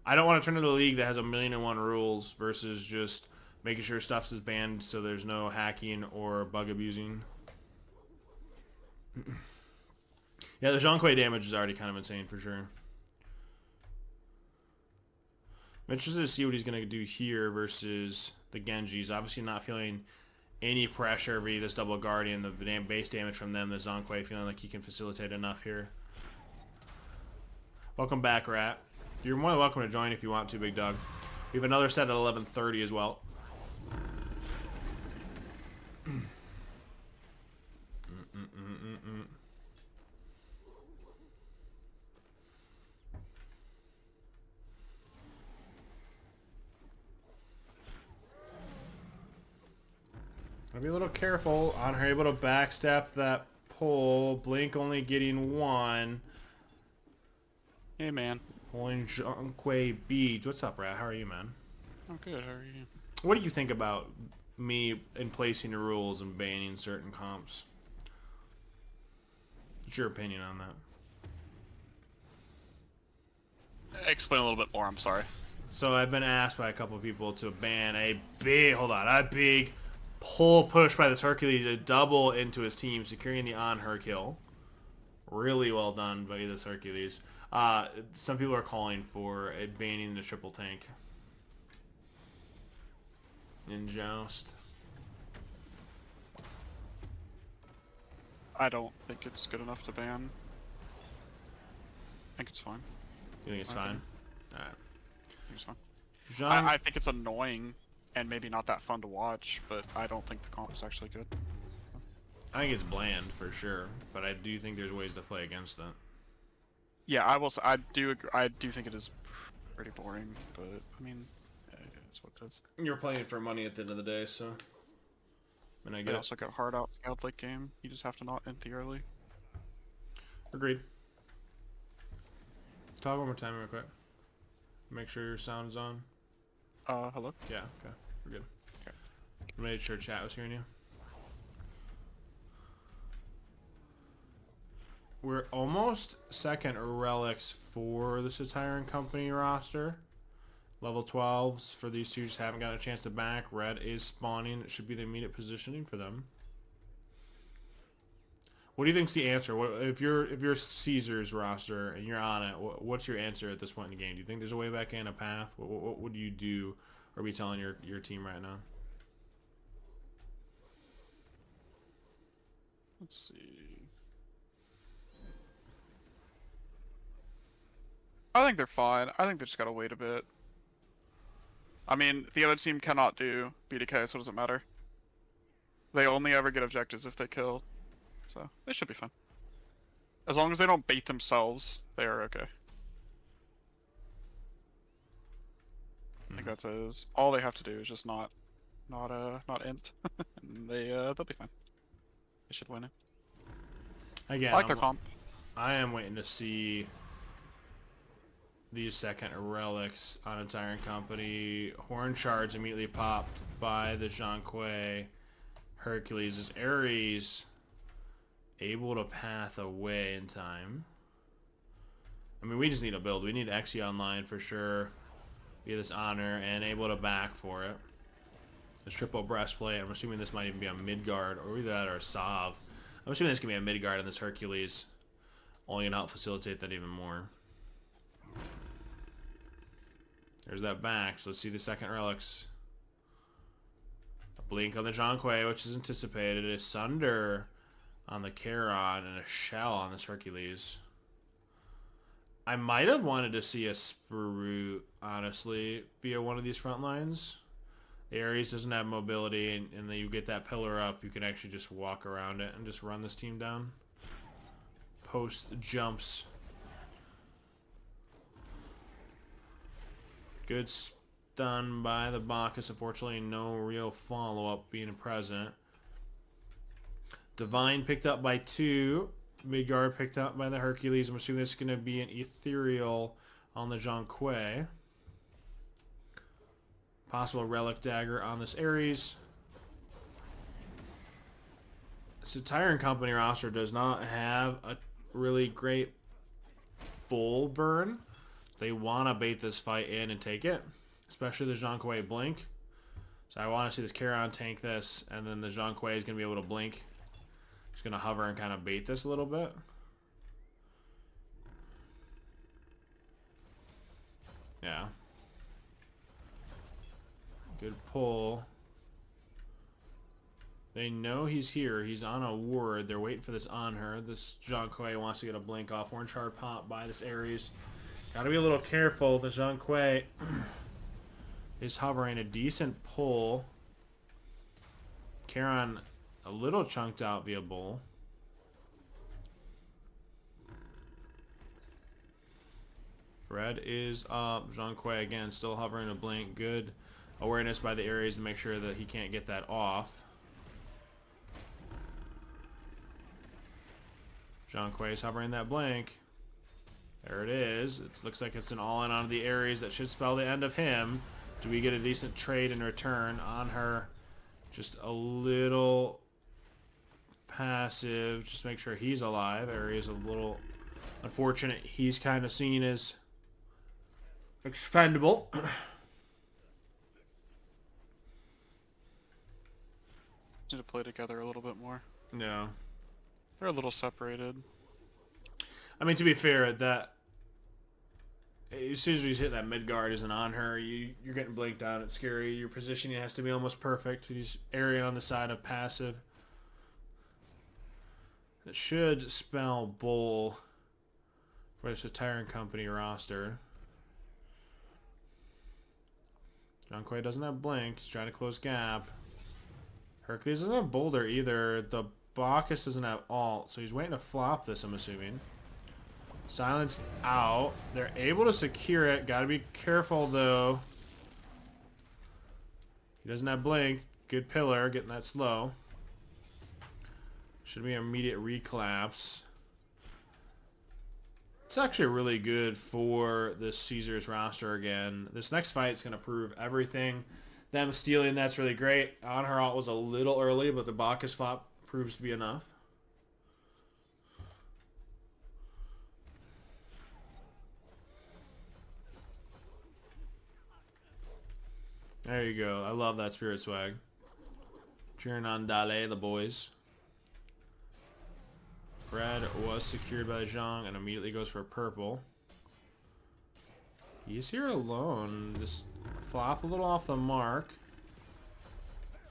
I don't want to turn into a league that has 1,000,001 rules versus just making sure stuff is banned so there's no hacking or bug abusing. Yeah, the Zhonghui damage is already kind of insane for sure. I'm interested to see what he's going to do here versus the Genjis. Obviously not feeling any pressure via this double Guardian. The base damage from them, the Zhonghui feeling like he can facilitate enough here. Welcome back, Rat. You're more than welcome to join if you want to, big dog. We have another set at 11:30 as well. Gotta be a little careful. On her able to backstep that pull. Blink only getting 1. Hey, man. Pulling Zhonghui beads. What's up, Rat? How are you, man? I'm good. How are you? What do you think about me in placing the rules and banning certain comps? What's your opinion on that? Explain a little bit more. I'm sorry. So I've been asked by a couple of people to ban a big pull push by this Hercules to double into his team, securing the on-her kill. Really well done by this Hercules. Some people are calling for banning the triple tank in Joust. I don't think it's good enough to ban. I think it's fine. You think it's fine? Alright. I think it's fine. I think it's annoying and maybe not that fun to watch, but I don't think the comp is actually good. I think it's bland for sure, but I do think there's ways to play against that. Yeah, I do agree. I do think it is pretty boring, but I mean, it's what it is. You're playing for money at the end of the day, so. And I They also got hard out scaled late game. You just have to not int the early. Agreed. Talk one more time real quick. Make sure your sound is on. Hello? Yeah, okay. We're good. Okay. I made sure chat was hearing you. We're almost second relics for the Tyrant Company roster. Level 12s for these two just haven't gotten a chance to back. Red is spawning. It should be the immediate positioning for them. What do you think's the answer? What if you're Caesar's roster and you're on it? What's your answer at this point in the game? Do you think there's a way back in, a path? What would you do, are we telling your team right now? Let's see. I think they're fine. I think they just gotta wait a bit. I mean, the other team cannot do BDK, so it doesn't matter. They only ever get objectives if they kill, so they should be fine. As long as they don't bait themselves, they are okay. I think that's is all they have to do is just not int, and they'll be fine. They should win it. Again, I like their comp. I am waiting to see these second relics on its Iron Company. Horn shards immediately popped by the Zhonghui. Hercules is Ares able to path away in time. I mean, we just need a build. We need Xe online for sure. Be this honor and able to back for it. This triple breastplate. I'm assuming this might even be a Midgard or either that or a Sav. I'm assuming this can be a Midgard in this Hercules. Only gonna help facilitate that even more. There's that back. So let's see the second relics. A blink on the Zhonghui, which is anticipated. A Sunder on the Charon and a Shell on this Hercules. I might have wanted to see a Sprout, honestly, via one of these front lines. The Ares doesn't have mobility, and then you get that pillar up, you can actually just walk around it and just run this team down. Post jumps. Good stun by the Bacchus. Unfortunately, no real follow-up being present. Divine picked up by 2. Midgard picked up by the Hercules. I'm assuming it's going to be an Ethereal on the Zhonghui. Possible Relic Dagger on this Ares. So Tyrant Company roster does not have a really great bull burn. They want to bait this fight in and take it. Especially the Zhonghui blink. So I want to see this Charon tank this, and then the Zhonghui is going to be able to blink. Just going to hover and kind of bait this a little bit. Yeah. Good pull. They know he's here. He's on a ward. They're waiting for this on her. This Zhonghui wants to get a blink off. Orange hard pop by this Ares. Gotta be a little careful. The Zhonghui is hovering. A decent pull. Charon a little chunked out via bull. Red is up. Zhonghui again still hovering a blink. Good awareness by the Ares to make sure that he can't get that off. Zhonghui is hovering that blink. There it is. It looks like it's an all-in on the Ares. That should spell the end of him. Do we get a decent trade in return on her? Just a little passive. Just make sure he's alive. Ares a little unfortunate. He's kind of seen as expendable. Need to play together a little bit more. No. They're a little separated. I mean, to be fair, that as soon as we hit that Midgard isn't on her, you're getting blinked out. It's scary. Your positioning has to be almost perfect. He's area on the side of passive. It should spell bull for this Tyrant Company roster. Zhonghui doesn't have blink. He's trying to close gap. Hercules doesn't have boulder either. The Bacchus doesn't have alt, so he's waiting to flop this, I'm assuming. Silence out. They're able to secure it. Gotta be careful, though. He doesn't have blink. Good pillar, getting that slow. Should be an immediate recollapse. It's actually really good for this Caesars roster again. This next fight is going to prove everything. Them stealing, that's really great. On her alt was a little early, but the Bacchus flop proves to be enough. There you go. I love that spirit swag. Cheering on Dale, the boys. Red was secured by Zhang and immediately goes for purple. He's here alone. Just flop a little off the mark.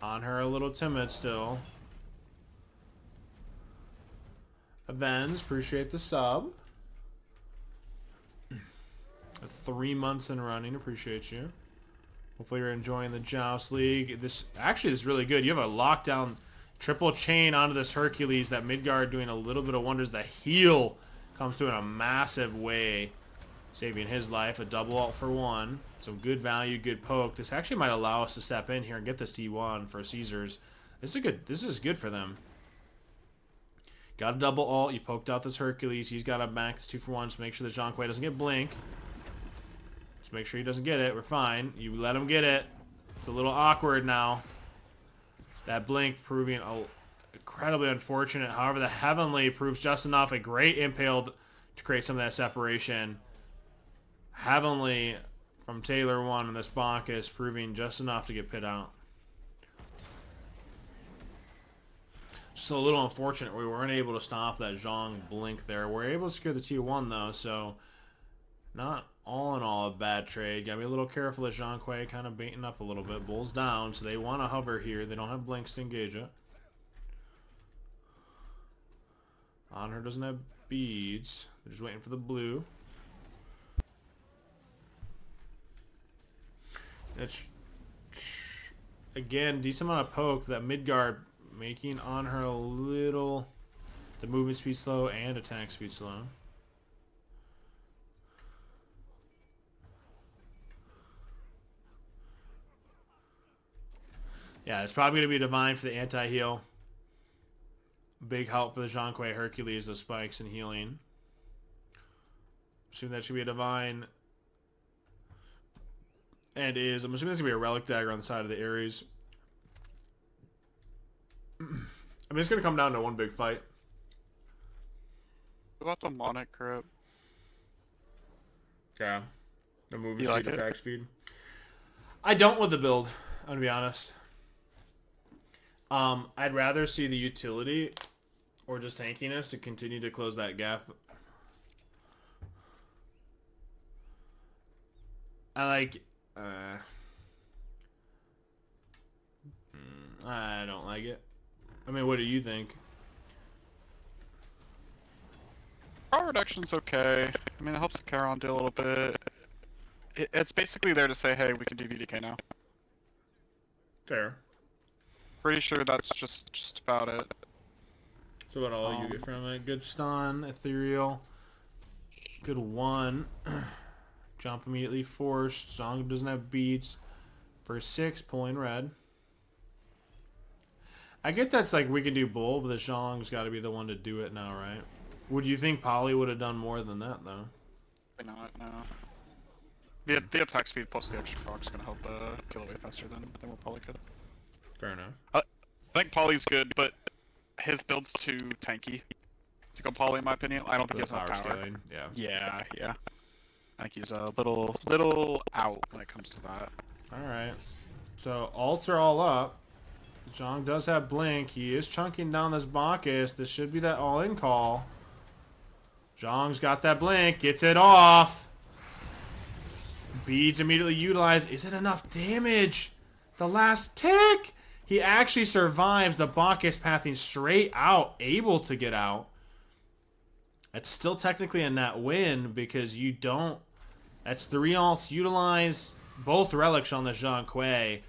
On her a little timid still. Avenge, appreciate the sub. 3 months in running, appreciate you. Hopefully you're enjoying the Joust League. This actually is really good. You have a lockdown triple chain onto this Hercules. That Midgard doing a little bit of wonders. The heal comes through in a massive way, saving his life. A double ult for 1. Some good value, good poke. This actually might allow us to step in here and get this T1 for Caesars. This is good for them. Got a double ult. You poked out this Hercules. He's got a max 2 for 1. Just make sure that Zhang Kuei doesn't get blink. Just make sure he doesn't get it. We're fine. You let him get it. It's a little awkward now. That blink proving incredibly unfortunate. However, the Heavenly proves just enough. A great impale to create some of that separation. Heavenly from Taylor 1 and this Bacchus proving just enough to get pit out. Just a little unfortunate we weren't able to stop that Zhang blink there. We're able to secure the T1 though, so not all in all a bad trade. Gotta be a little careful as Zhang Kuei kind of baiting up a little bit. Bull's down, so they want to hover here. They don't have blinks to engage it. Honor doesn't have beads. They're just waiting for the blue. That's again decent amount of poke. That Midgard making on her a little the movement speed slow and attack speed slow. Yeah, it's probably going to be Divine for the anti-heal. Big help for the Zhang Kuei Hercules, those spikes and healing. Assume that should be a Divine. And is, I'm assuming there's going to be a Relic Dagger on the side of the Ares. I mean, it's going to come down to one big fight. What about the Demonic Grip? Yeah. The movement You speed, like attack speed. I don't with the build, I'm going to be honest. I'd rather see the utility or just tankiness to continue to close that gap. I like... I don't like it. I mean, what do you think? Power reduction's okay. I mean, it helps the Charon do a little bit. It's basically there to say, hey, we can do VDK now. Fair. Pretty sure that's just about it. So what all you get from it? Good stun, ethereal. Good 1. Jump immediately forced. Zhang doesn't have beats. For 6, pulling red. I get that's like we can do bull, but the Zhang's got to be the one to do it now, right? Would you think Polly would have done more than that, though? Probably not, no. The attack speed plus the extra proc is going to help kill away faster than what Polly could. Fair enough. I think Polly's good, but his build's too tanky to go Polly, in my opinion. I don't think he has enough power. Scaling, yeah. Yeah. I think he's a little out when it comes to that. Alright. So, ults are all up. Zhang does have blink. He is chunking down this Bacchus. This should be that all-in call. Zhang's got that blink. Gets it off. Beads immediately utilized. Is it enough damage? The last tick! He actually survives the Bacchus pathing straight out. Able to get out. It's still technically a net win because you don't... That's 3 ults. Utilize both relics on the Zhang Kuei.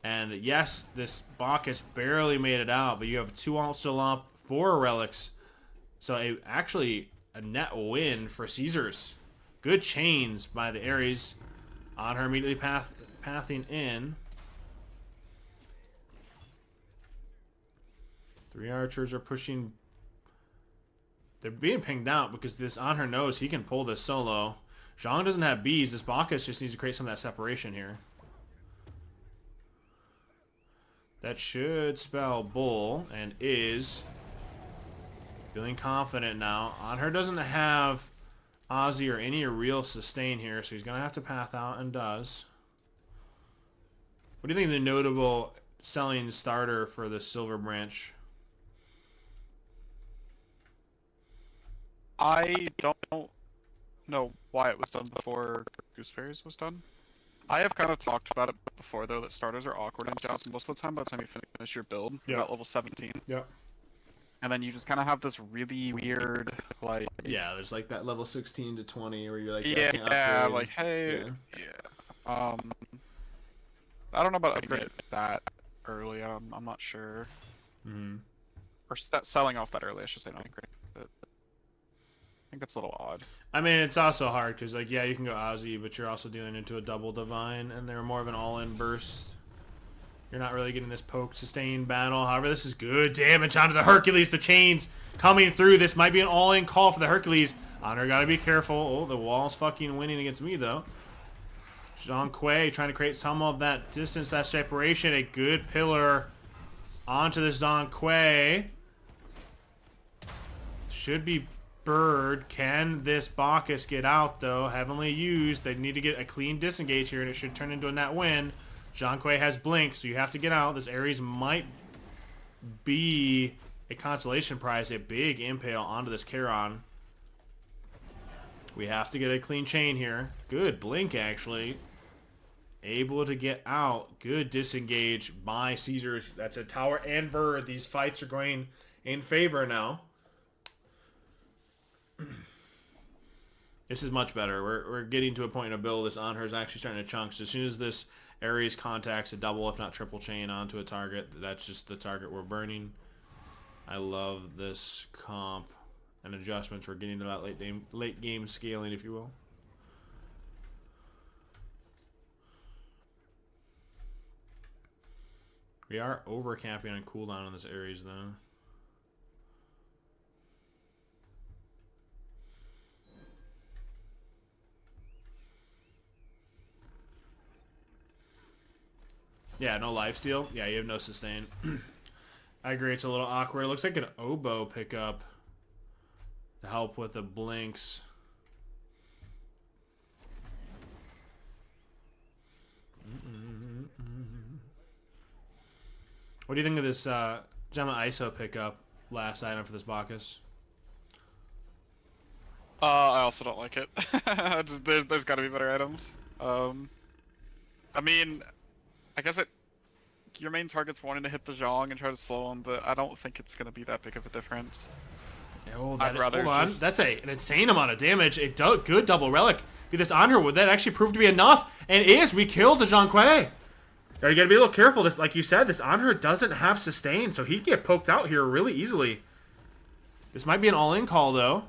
And yes, this Bacchus barely made it out, but you have 2 ults still up, 4 relics. So actually a net win for Caesars. Good chains by the Ares on her immediately pathing in. 3 archers are pushing. They're being pinged out because this on her knows he can pull this solo. Zhang doesn't have bees. This Bacchus just needs to create some of that separation here. That should spell bull and is feeling confident now. On her doesn't have Ozzy or any real sustain here, so he's going to have to path out and does. What do you think of the notable selling starter for the Silver Branch? I don't know why it was done before Gooseberries was done. I have kind of talked about it before, though, that starters are awkward in Joust most of the time by the time you finish your build. You're Yep. at level 17. Yep. And then you just kind of have this really weird, like... Yeah, there's like that level 16 to 20 where you're like, yeah, I can't upgrade. like, hey... Yeah. Yeah. I don't know about upgrading that early. I'm not sure. Mm-hmm. Or selling off that early, I should say, not upgrading. But I think that's a little odd. I mean, it's also hard because, like, yeah, you can go Ozzy, but you're also dealing into a double Divine, and they're more of an all-in burst. You're not really getting this poke sustain battle. However, this is good damage onto the Hercules. The chains coming through. This might be an all-in call for the Hercules. Honor gotta be careful. Oh, the wall's fucking winning against me, though. Zhang Kui trying to create some of that distance, that separation. A good pillar onto the Zhang Kui. Should be Bird. Can this Bacchus get out, though? Heavily used. They need to get a clean disengage here, and it should turn into a net win. Zhang Kui has Blink, so you have to get out. This Ares might be a consolation prize, a big impale onto this Charon. We have to get a clean chain here. Good Blink, actually. Able to get out. Good disengage by Caesars. That's a tower and Bird. These fights are going in favor now. This is much better. We're getting to a point in a build. This Anhur is actually starting to chunk. So as soon as this Ares contacts a double, if not triple chain onto a target, that's just the target we're burning. I love this comp and adjustments. We're getting to that late game scaling, if you will. We are over capping on cooldown on this Ares, though. Yeah, no lifesteal. Yeah, you have no sustain. I agree, it's a little awkward. It looks like an oboe pickup to help with the blinks. What do you think of this Gemma ISO pickup, last item for this Bacchus? I also don't like it. There's got to be better items. I mean, I guess your main target's wanting to hit the Zhong and try to slow him, but I don't think it's gonna be that big of a difference. Oh, I'd rather hold on. just... That's an insane amount of damage. A good double relic. Be this Anhur, would that actually prove to be enough? And we killed the Zhang Kui. You gotta be a little careful. This, like you said, this Anhur doesn't have sustain, so he can get poked out here really easily. This might be an all-in call, though.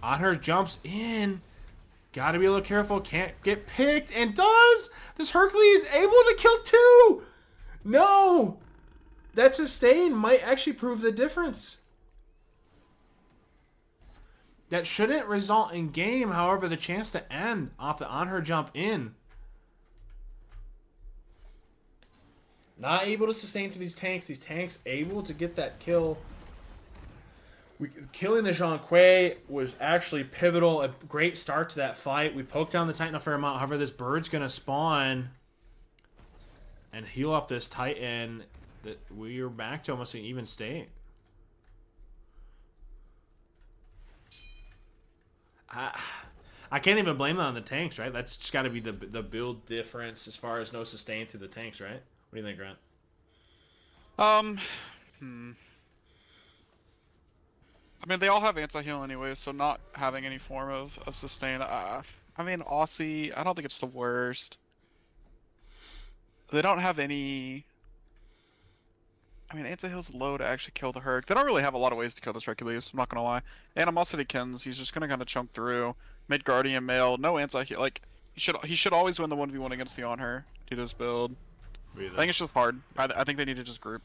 Anhur jumps in. Gotta be a little careful. Can't get picked, and does! This Hercules able to kill two! No! That sustain might actually prove the difference. That shouldn't result in game, however, the chance to end off the Anhur jump in. Not able to sustain to these tanks. These tanks able to get that kill. Killing the Zhang Kui was actually pivotal. A great start to that fight. We poked down the Titan a fair amount. However, this Bird's going to spawn and heal up this Titan. That we are back to almost an even state. I can't even blame that on the tanks, right? That's just got to be the build difference as far as no sustain through the tanks, right? What do you think, Grant? I mean, they all have anti-heal anyway, so not having any form of sustain. I mean, Aussie, I don't think it's the worst. They don't have any... I mean, anti-heal's low to actually kill the Herc. They don't really have a lot of ways to kill this Hercules, I'm not gonna lie. Animosity Kins, he's just gonna kind of chunk through. Mid-Guardian Male, no anti-heal. Like, he should always win the 1v1 against the Anhur. Do this build. Really? I think it's just hard. I think they need to just group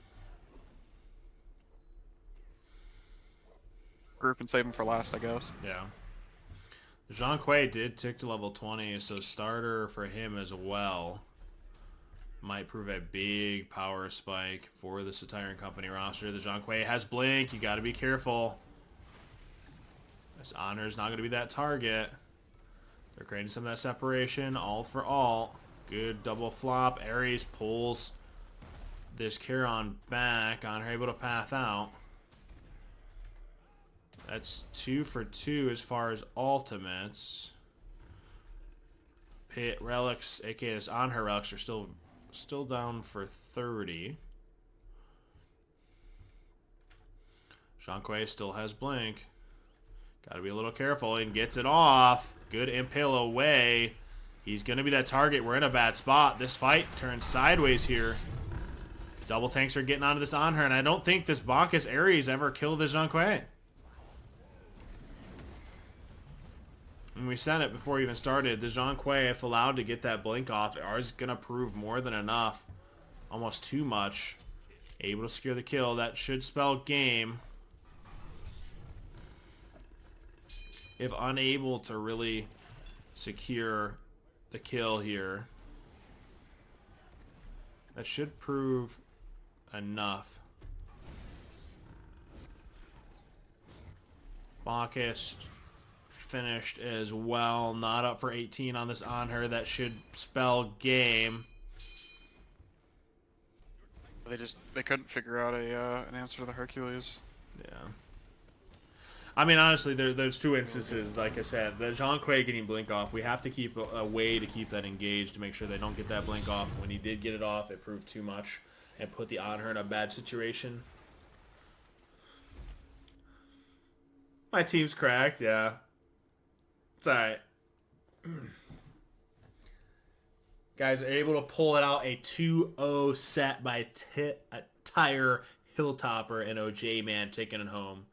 and save him for last, I guess. Yeah. Zhang Kui did tick to level 20, so starter for him as well. Might prove a big power spike for the Satire and Company roster. The Zhang Kui has Blink. You got to be careful. This Honor is not going to be that target. They're creating some of that separation. All for all. Good double flop. Ares pulls this Charon back. Honor able to path out. That's 2 for 2 as far as ultimates. Pit relics, aka this on her relics, are still down for 30. Zhang still has blink. Gotta be a little careful, and gets it off. Good impale away. He's gonna be that target. We're in a bad spot. This fight turns sideways here. Double tanks are getting onto this on her, and I don't think this Bacchus Ares ever killed this Zhang Kui. And we said it before we even started. The Zhang Kui, if allowed to get that blink off, is gonna prove more than enough. Almost too much. Able to secure the kill. That should spell game. If unable to really secure the kill here, that should prove enough. Bacchus finished as well. Not up for 18 on this on her. That should spell game. They couldn't figure out an answer to the Hercules. Yeah. I mean, honestly, there's two instances. Like I said, the Zhang Kui getting blink off. We have to keep a way to keep that engaged to make sure they don't get that blink off. When he did get it off, it proved too much and put the on her in a bad situation. My team's cracked. Yeah, it's all right. Guys are able to pull it out, a 2-0 set by a Tire Hilltopper and OJ Man taking it home.